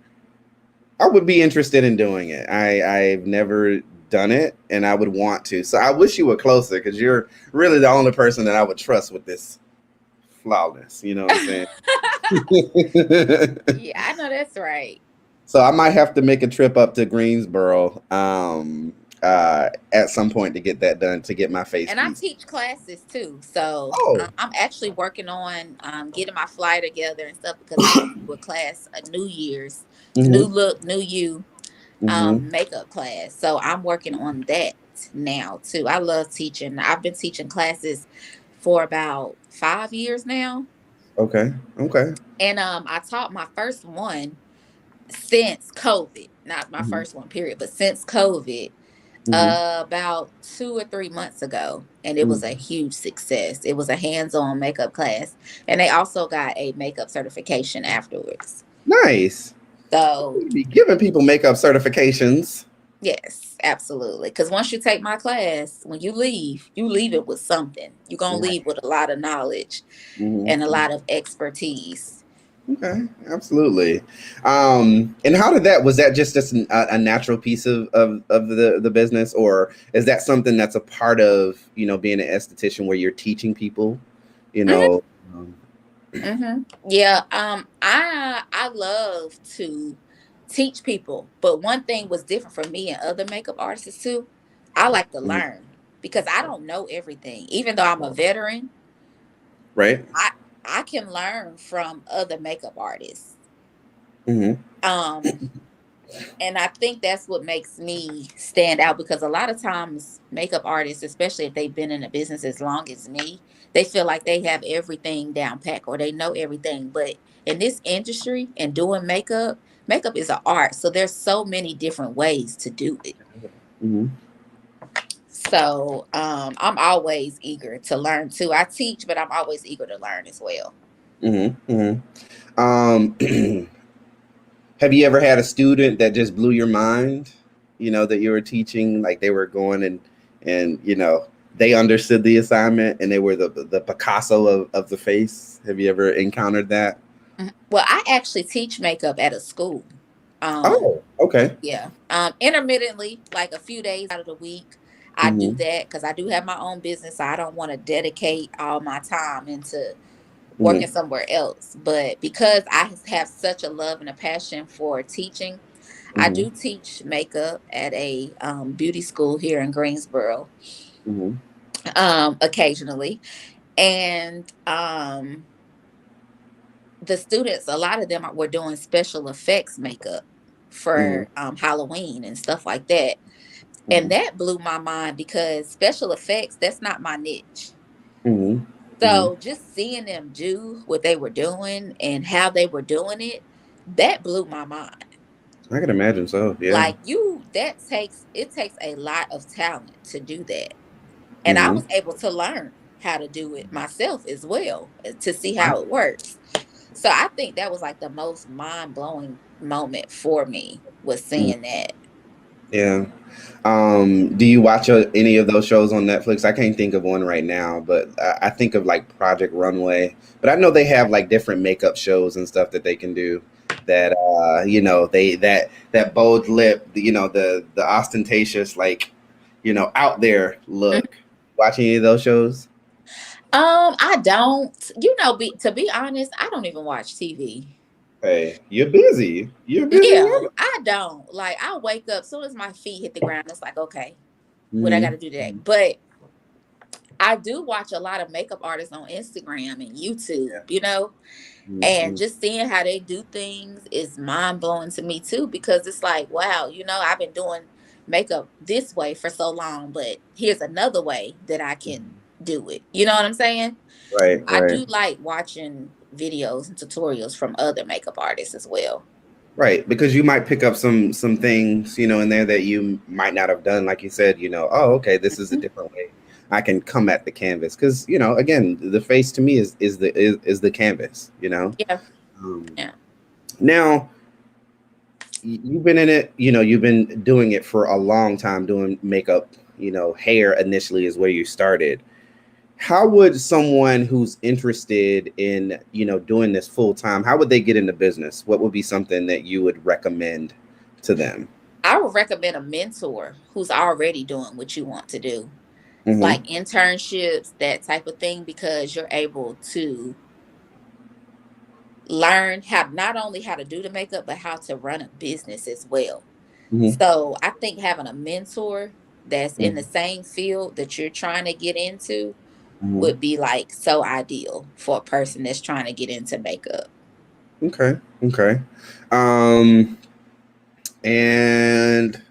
I would be interested in doing it. I've never done it, and I would want to. So I wish you were closer because you're really the only person that I would trust with this flawless. You know what I'm saying? Yeah, I know that's right. So I might have to make a trip up to Greensboro at some point to get that done to get my face And I piece. teach classes too, so Oh. I'm actually working on getting my flyer together and stuff, because I want to do a class, a New Year's, new Mm-hmm. look, new you, Mm-hmm. makeup class. So I'm working on that now too. I love teaching. I've been teaching classes for about 5 years now, Okay. Okay. and I taught my first one since COVID. Not my Mm-hmm. first one, period, but since COVID. Mm-hmm. About 2 or 3 months ago, and it was a Mm-hmm. huge success. It was a hands-on makeup class, and they also got a makeup certification afterwards. Nice. So You be giving people makeup certifications. yes, absolutely. Because once you take my class, when you leave it with something. You're gonna Right. leave with a lot of knowledge and a Mm-hmm. lot of expertise. Okay, absolutely. And how did that? Was that just a natural piece of the business, or is that something that's a part of being an esthetician where you're teaching people? You Hmm. know. Um, Hmm. Yeah. I love to teach people, but one thing was different for me and other makeup artists too. I like to mhm, learn because I don't know everything. Even though I'm a veteran, right. I I can learn from other makeup artists. Hmm. Um, and I think that's what makes me stand out, because a lot of times makeup artists, especially if they've been in the business as long as me, they feel like they have everything down pat or they know everything. But in this industry and doing makeup, makeup is an art. So there's so many different ways to do it. Hmm. So I'm always eager to learn too. I teach, but I'm always eager to learn as well. Hmm. Hmm. Um, have you ever had a student that just blew your mind? That you were teaching, like they were going and they understood the assignment and they were the Picasso of the face. Have you ever encountered that? Mhm. Well, I actually teach makeup at a school. Um, Oh, okay. Yeah. Intermittently, like a few days out of the week, I do Hmm. that because I do have my own business. So I don't want to dedicate all my time into working Hmm. somewhere else. But because I have such a love and a passion for teaching, I Hmm. do teach makeup at a beauty school here in Greensboro, Hmm. occasionally. And the students, a lot of them were doing special effects makeup Hmm. for Halloween and stuff like that. And Hmm. that blew my mind because special effects, that's not my niche. Hmm. Hmm. So just seeing them do what they were doing and how they were doing it, that blew my mind. I can imagine so. Yeah. Like, it takes a lot of talent to do that. And I Mm-hmm. was able to learn how to do it myself as well, to see Right. how it works. So I think that was like the most mind-blowing moment for me, was Mm. seeing that. Yeah. Do you watch any of those shows on Netflix? I can't think of one right now, but I think of like Project Runway. But I know they have like different makeup shows and stuff that they can do. That that bold lip, the ostentatious, like, out there look. Watch any of those shows? I don't, to be honest, I don't even watch TV. Hey, you're busy. You're a busy Yeah, woman. I don't. Like, I wake up, soon as my feet hit the ground, it's like, okay, what I got Mm-hmm. to do today? But I do watch a lot of makeup artists on Instagram and YouTube, Yeah. and Mm-hmm. just seeing how they do things is mind blowing to me too, because it's like, wow, I've been doing makeup this way for so long, but here's another way that I can do it. You know what I'm saying? Right, I right. do like watching videos and tutorials from other makeup artists as well. Right, because you might pick up some things, in there that you might not have done. Like you said, oh, okay, this is a Mhm. different way I can come at the canvas. Because again, the face to me is the canvas. Yeah, Um, yeah. Now you've been in it. You've been doing it for a long time, doing makeup. Hair initially is where you started. How would someone who's interested in doing this full time, how would they get into business? What would be something that you would recommend to them? I would recommend a mentor who's already doing what you want to do, Mm-hmm. like internships, that type of thing, because you're able to learn how, not only how to do the makeup, but how to run a business as well. Mm-hmm. So I think having a mentor that's in the Mm-hmm. same field that you're trying to get into Mm-hmm. would be like so ideal for a person that's trying to get into makeup. Okay. Okay. Um, and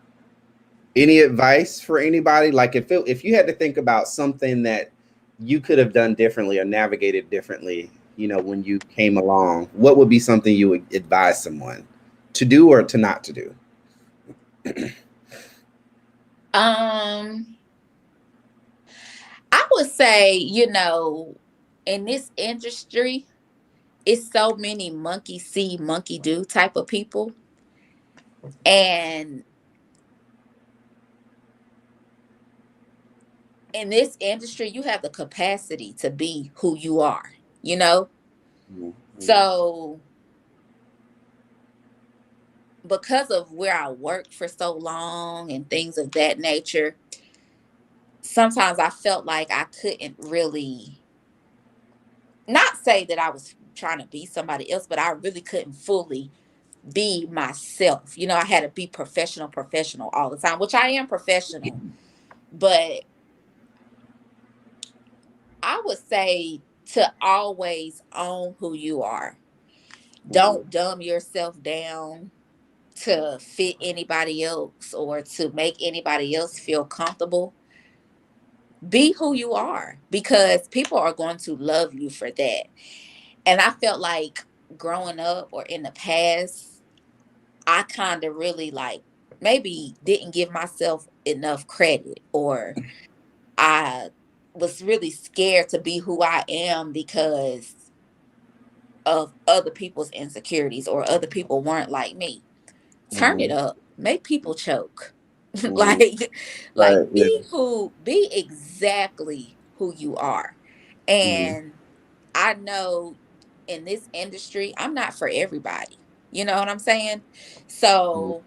any advice for anybody? Like if you had to think about something that you could have done differently or navigated differently, when you came along, what would be something you would advise someone to do or to not to do? Um, I would say, in this industry, it's so many monkey see, monkey do type of people. And in this industry, you have the capacity to be who you are, you know? Mm-hmm. So, because of where I worked for so long and things of that nature, sometimes I felt like I couldn't really, not say that I was trying to be somebody else, but I really couldn't fully be myself. I had to be professional all the time, which I am professional. But I would say to always own who you are. Mm-hmm. Don't dumb yourself down to fit anybody else or to make anybody else feel comfortable. Be who you are, because people are going to love you for that. And I felt like growing up or in the past, I kind of really like maybe didn't give myself enough credit, or I was really scared to be who I am because of other people's insecurities, or other people weren't like me. Turn it Mm-hmm. up, make people choke. Mm-hmm. like Right. like Yeah. be exactly who you are. Mm-hmm. And I know in this industry, I'm not for everybody. You know what I'm saying? So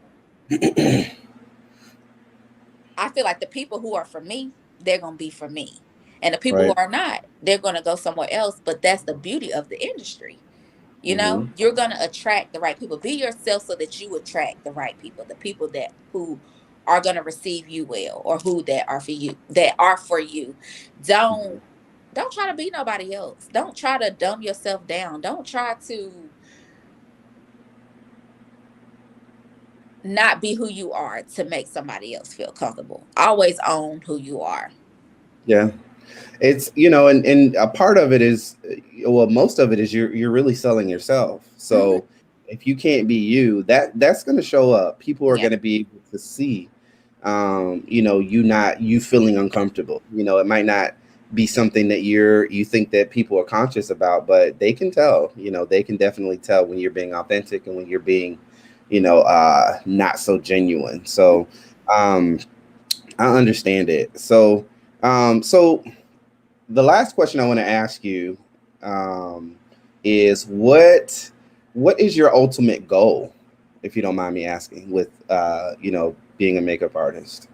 I feel like the people who are for me, they're going to be for me. And the people who Right. are not, they're going to go somewhere else. But that's the beauty of the industry. Mm-hmm. You're going to attract the right people. Be yourself so that you attract the right people, the people that who are going to receive you well, or who that are for you, that are for you. Don't don't try to be nobody else. Don't try to dumb yourself down. Don't try to not be who you are to make somebody else feel comfortable. Always own who you are. Yeah. It's and a part of it is, well, most of it is you're really selling yourself. Mhm. So if you can't be you, that's going to show up. People are Yeah. going to be able to see, you feeling uncomfortable. It might not be something that you think that people are conscious about, but they can tell. They can definitely tell when you're being authentic and when you're being, not so genuine. So, I understand it. So the last question I want to ask you, is what is your ultimate goal, if you don't mind me asking, with being a makeup artist?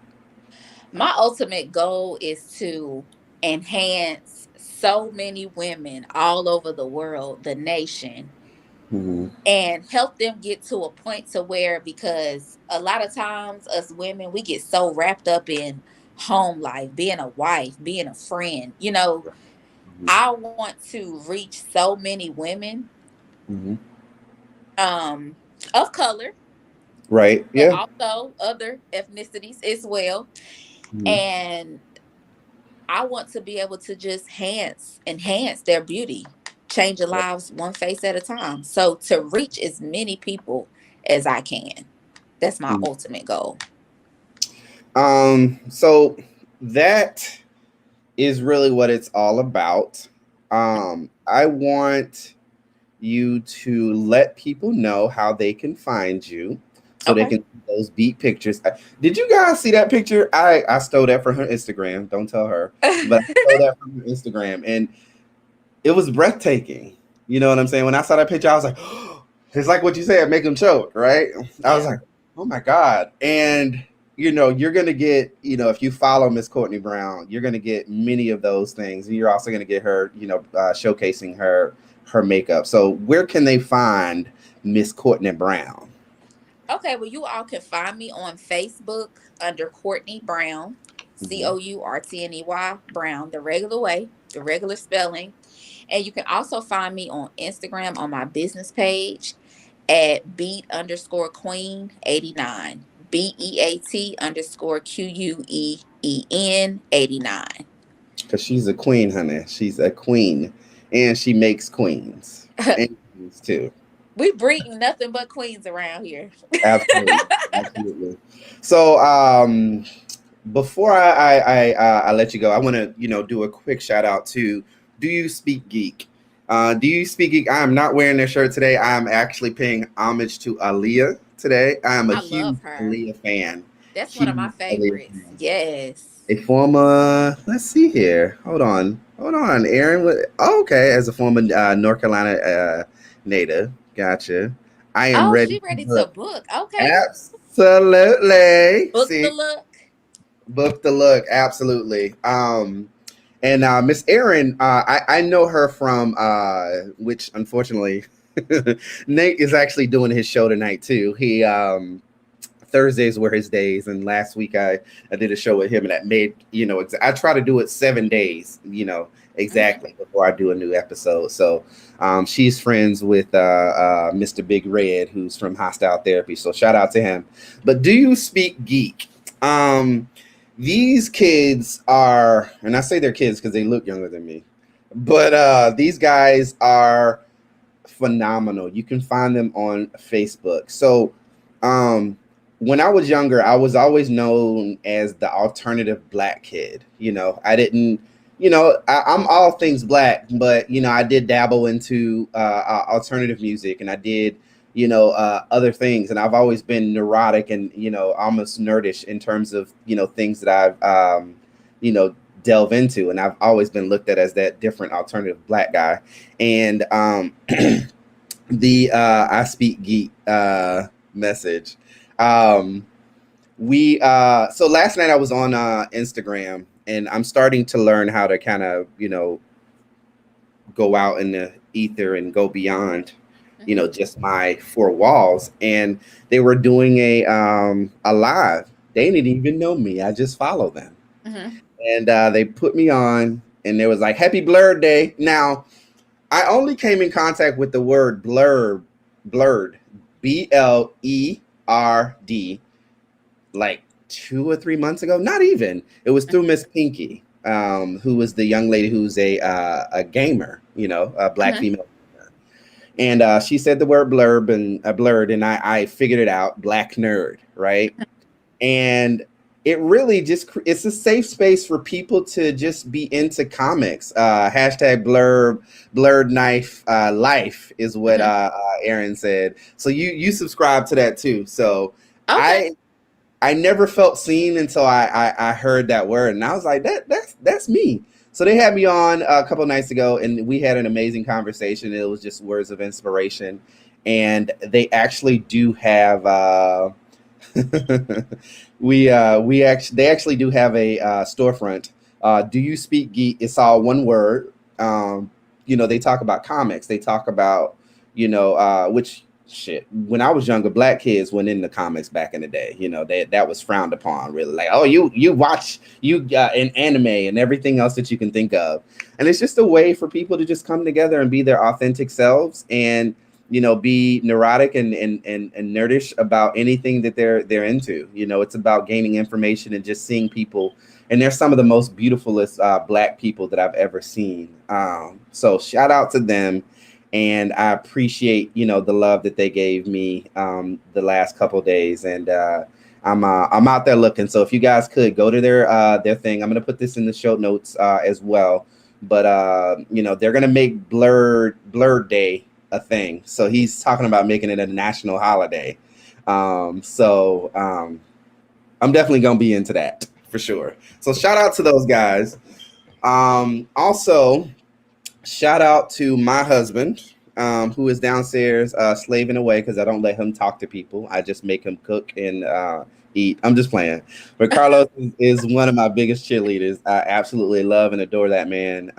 My ultimate goal is to enhance so many women all over the world, the nation, Hmm. and help them get to a point to where, because a lot of times us women, we get so wrapped up in home life, being a wife, being a friend. I want to reach so many women Hmm. um of color, Right. but Yeah. also other ethnicities as well. Mhm. And I want to be able to just enhance their beauty, changing lives one face at a time. So to reach as many people as I can. That's my Mhm. ultimate goal. So that is really what it's all about. I want you to let people know how they can find you so they Okay. can see those beat pictures. Did you guys see that picture? I stole that from her Instagram. Don't tell her, but I stole that from her Instagram, and it was breathtaking. You know what I'm saying? When I saw that picture, I was like, it's like what you said, make them choke, right? I was Yeah. like, oh my God. And, you're going to get, if you follow Miss Courtney Brown, you're going to get many of those things. And you're also going to get her, showcasing her makeup. So where can they find Miss Courtney Brown? Okay, well, you all can find me on Facebook under Courtney Brown, Hmm. Courtney Brown, the regular way, the regular spelling. And you can also find me on Instagram on my business page at beat_queen89. BEAT_QUEEN 89. Because she's a queen, honey. She's a queen. And she makes queens. And queens too. We breeding nothing but queens around here. Absolutely, absolutely. So, before I let you go, I want to do a quick shout out to Do You Speak Geek? Do You Speak Geek? I am not wearing their shirt today. I am actually paying homage to Aaliyah today. I am a I huge love her. Aaliyah fan. That's one of my Huge Aaliyah favorites. fan. Yes. A former, let's see here. Hold on, Aaron. Oh, okay, as a former North Carolina native, gotcha. I am Oh, ready she to ready to book. book. Okay. Absolutely. Book the See, look. book the look. Absolutely. And Miss Erin, I know her from which unfortunately Nate is actually doing his show tonight too. He Thursdays were his days, and last week I did a show with him, and that made I try to do it 7 days, Hmm. exactly before I do a new episode. So she's friends with Mr. Big Red, who's from Hostile Therapy. So shout out to him. But Do You Speak Geek? Um, these kids are, and I say they're kids because they look younger than me, but these guys are phenomenal. You can find them on Facebook. So, when I was younger, I was always known as the alternative black kid. I didn't, I'm all things black, but I did dabble into alternative music, and I did, other things, and I've always been neurotic and almost nerdish in terms of things that I've you know delve into, and I've always been looked at as that different alternative black guy. And the I Speak Geek message. Um, we So last night I was on Instagram, and I'm starting to learn how to kind of go out in the ether and go beyond Hmm. just my four walls. And they were doing a live. They didn't even know me. I just follow them, Hmm. and they put me on, and they was like, "Happy Blurred Day." Now I only came in contact with the word blurred, BLERD, like 2 or 3 months ago. Not even. It was through Miss Pinky, who was the young lady who's a gamer, a black Hmm. female. And she said the word blurb and blurred, and I figured it out. Black nerd, right? And it really just it's a safe space for people to just be into comics. Hashtag blurred knife life is what Aaron said. So you subscribe to that too. So Okay. I never felt seen until I heard that word, and I was like, that's me. So they had me on a couple of nights ago, and we had an amazing conversation. It was just words of inspiration, and they actually do have they actually do have a storefront. Do you speak geek? It's all one word. They talk about comics. They talk about which shit. When I was younger, black kids went into comics back in the day. That was frowned upon. Really, like, oh, you watch an anime and everything else that you can think of, and it's just a way for people to just come together and be their authentic selves and be neurotic and nerdish about anything that they're into. It's about gaining information and just seeing people. And they're some of the most beautifulest black people that I've ever seen. So shout out to them. And I appreciate, the love that they gave me the last couple of days. And I'm out there looking. So if you guys could go to their thing, I'm going to put this in the show notes as well. But, they're going to make Blurred Day a thing. So he's talking about making it a national holiday. I'm definitely going to be into that for sure. So shout out to those guys. Also, shout out to my husband, who is downstairs slaving away because I don't let him talk to people. I just make him cook and eat. I'm just playing. But Carlos is one of my biggest cheerleaders. I absolutely love and adore that man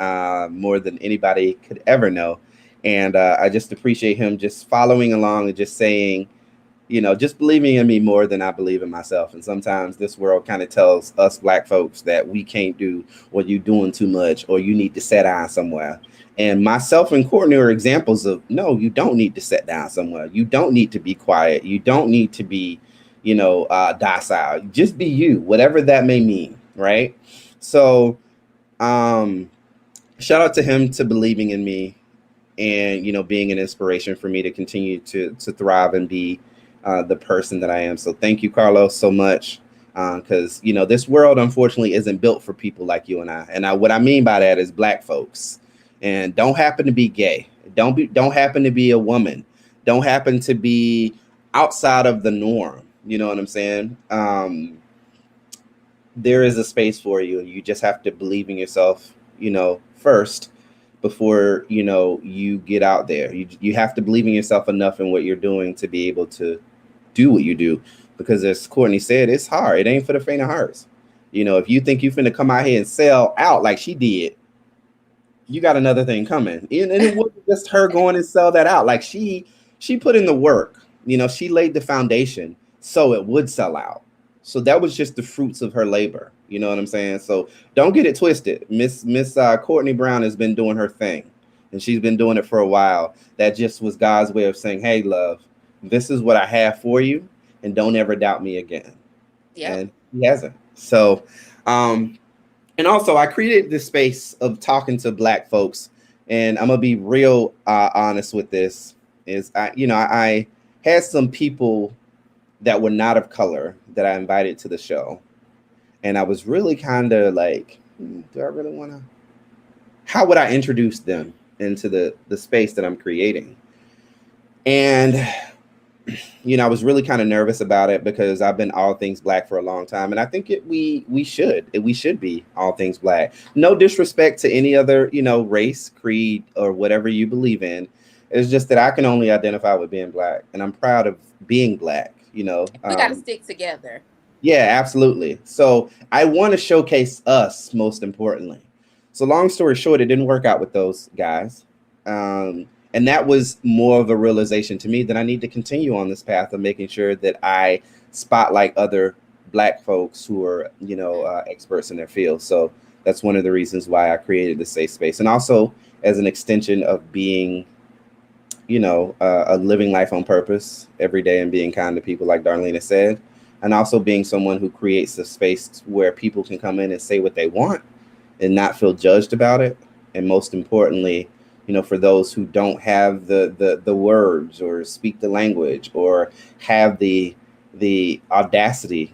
more than anybody could ever know. And I just appreciate him just following along and just saying, just believing in me more than I believe in myself. And sometimes this world kind of tells us black folks that we can't do, or you're doing too much, or you need to sit down somewhere. And myself and Courtney are examples of, no, you don't need to sit down somewhere. You don't need to be quiet. You don't need to be, docile. Just be you, whatever that may mean, right? So shout out to him to believing in me and, being an inspiration for me to continue to thrive and be the person that I am. So thank you, Carlos, so much. Because, this world, unfortunately, isn't built for people like you and I. And what I mean by that is black folks. And don't happen to be gay. Don't happen to be a woman. Don't happen to be outside of the norm. You know what I'm saying? There is a space for you. You just have to believe in yourself, first before, you get out there. You have to believe in yourself enough in what you're doing to be able to do what you do. Because as Courtney said, it's hard. It ain't for the faint of hearts. If you think you finna come out here and sell out like she did, you got another thing coming. And it wasn't just her going and sell that out. Like she put in the work, she laid the foundation so it would sell out. So that was just the fruits of her labor. You know what I'm saying? So don't get it twisted. Miss Courtney Brown has been doing her thing, and she's been doing it for a while. That just was God's way of saying, hey, love, this is what I have for you, and don't ever doubt me again. Yeah. And he hasn't. So, and also, I created this space of talking to black folks, and I'm gonna be real honest with this. I had some people that were not of color that I invited to the show, and I was really kind of like, do I really want to? How would I introduce them into the space that I'm creating? And I was really kind of nervous about it because I've been all things black for a long time. And I think we should be all things black. No disrespect to any other, race, creed, or whatever you believe in. It's just that I can only identify with being black, and I'm proud of being black, We got to stick together. Yeah, absolutely. So I want to showcase us most importantly. So long story short, it didn't work out with those guys. And that was more of a realization to me that I need to continue on this path of making sure that I spotlight other black folks who are, experts in their field. So that's one of the reasons why I created the safe space. And also as an extension of being, living life on purpose every day and being kind to people, like Darlene said, and also being someone who creates a space where people can come in and say what they want and not feel judged about it. And most importantly, for those who don't have the words or speak the language or have the audacity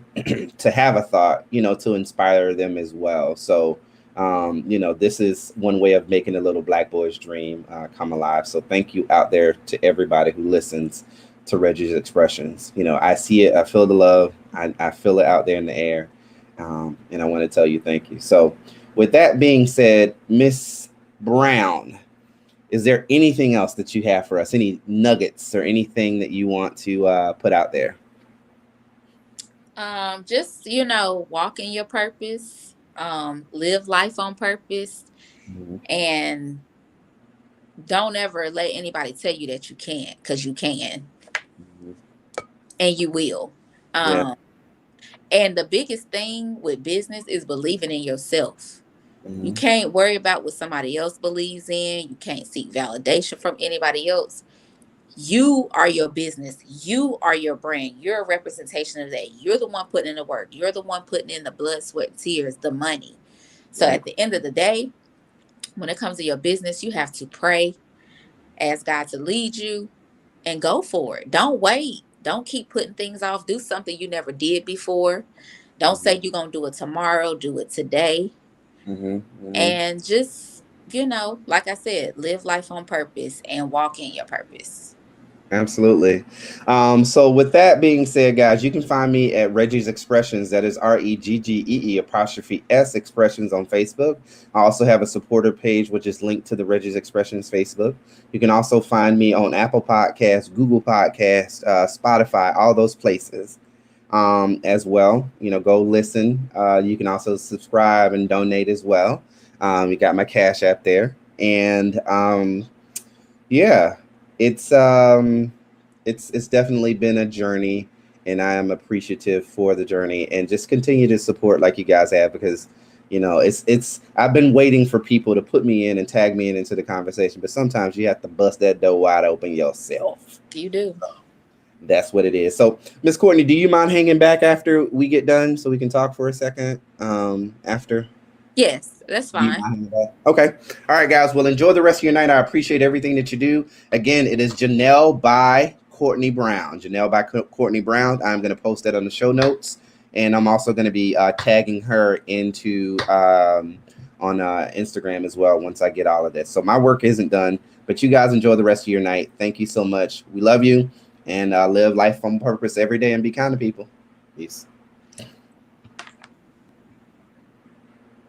to have a thought, to inspire them as well. So, this is one way of making a little Black boy's dream come alive. So thank you out there to everybody who listens to Reggie's Expressions. I see it, I feel the love, I feel it out there in the air. And I want to tell you thank you. So with that being said, Miss Brown, is there anything else that you have for us? Any nuggets or anything that you want to put out there? Just, walk in your purpose, live life on purpose, and don't ever let anybody tell you that you can't, because you can, and you will. And the biggest thing with business is believing in yourself. You can't worry about what somebody else believes in. You can't seek validation from anybody else. You are your business. You are your brand. You're a representation of that. You're the one putting in the work. You're the one putting in the blood, sweat, and tears, the money. So at the end of the day, when it comes to your business, you have to pray, ask God to lead you, and go for it. Don't wait. Don't keep putting things off. Do something you never did before. Don't say you're going to do it tomorrow. Do it today. And just, like I said, live life on purpose and walk in your purpose. Absolutely. So with that being said, guys, you can find me at Reggie's Expressions. That is REGGEE''S Expressions on Facebook. I also have a supporter page, which is linked to the Reggie's Expressions Facebook. You can also find me on Apple Podcasts, Google Podcasts, Spotify, all those places as well. Go listen. You can also subscribe and donate as well. You got my Cash App there. And it's definitely been a journey, and I am appreciative for the journey, and just continue to support like you guys have, because I've been waiting for people to put me in and tag me into the conversation, but sometimes you have to bust that door wide open yourself. You do. That's what it is. So Miss Courtney, do you mind hanging back after we get done so we can talk for a second after? Yes, that's fine. Okay. All right, guys. Well, enjoy the rest of your night. I appreciate everything that you do. Again, it is Janelle by Courtney Brown. Janelle by Courtney Brown. I'm going to post that on the show notes. And I'm also going to be tagging her into on Instagram as well once I get all of this. So my work isn't done, but you guys enjoy the rest of your night. Thank you so much. We love you, and live life on purpose every day and be kind to people. Peace.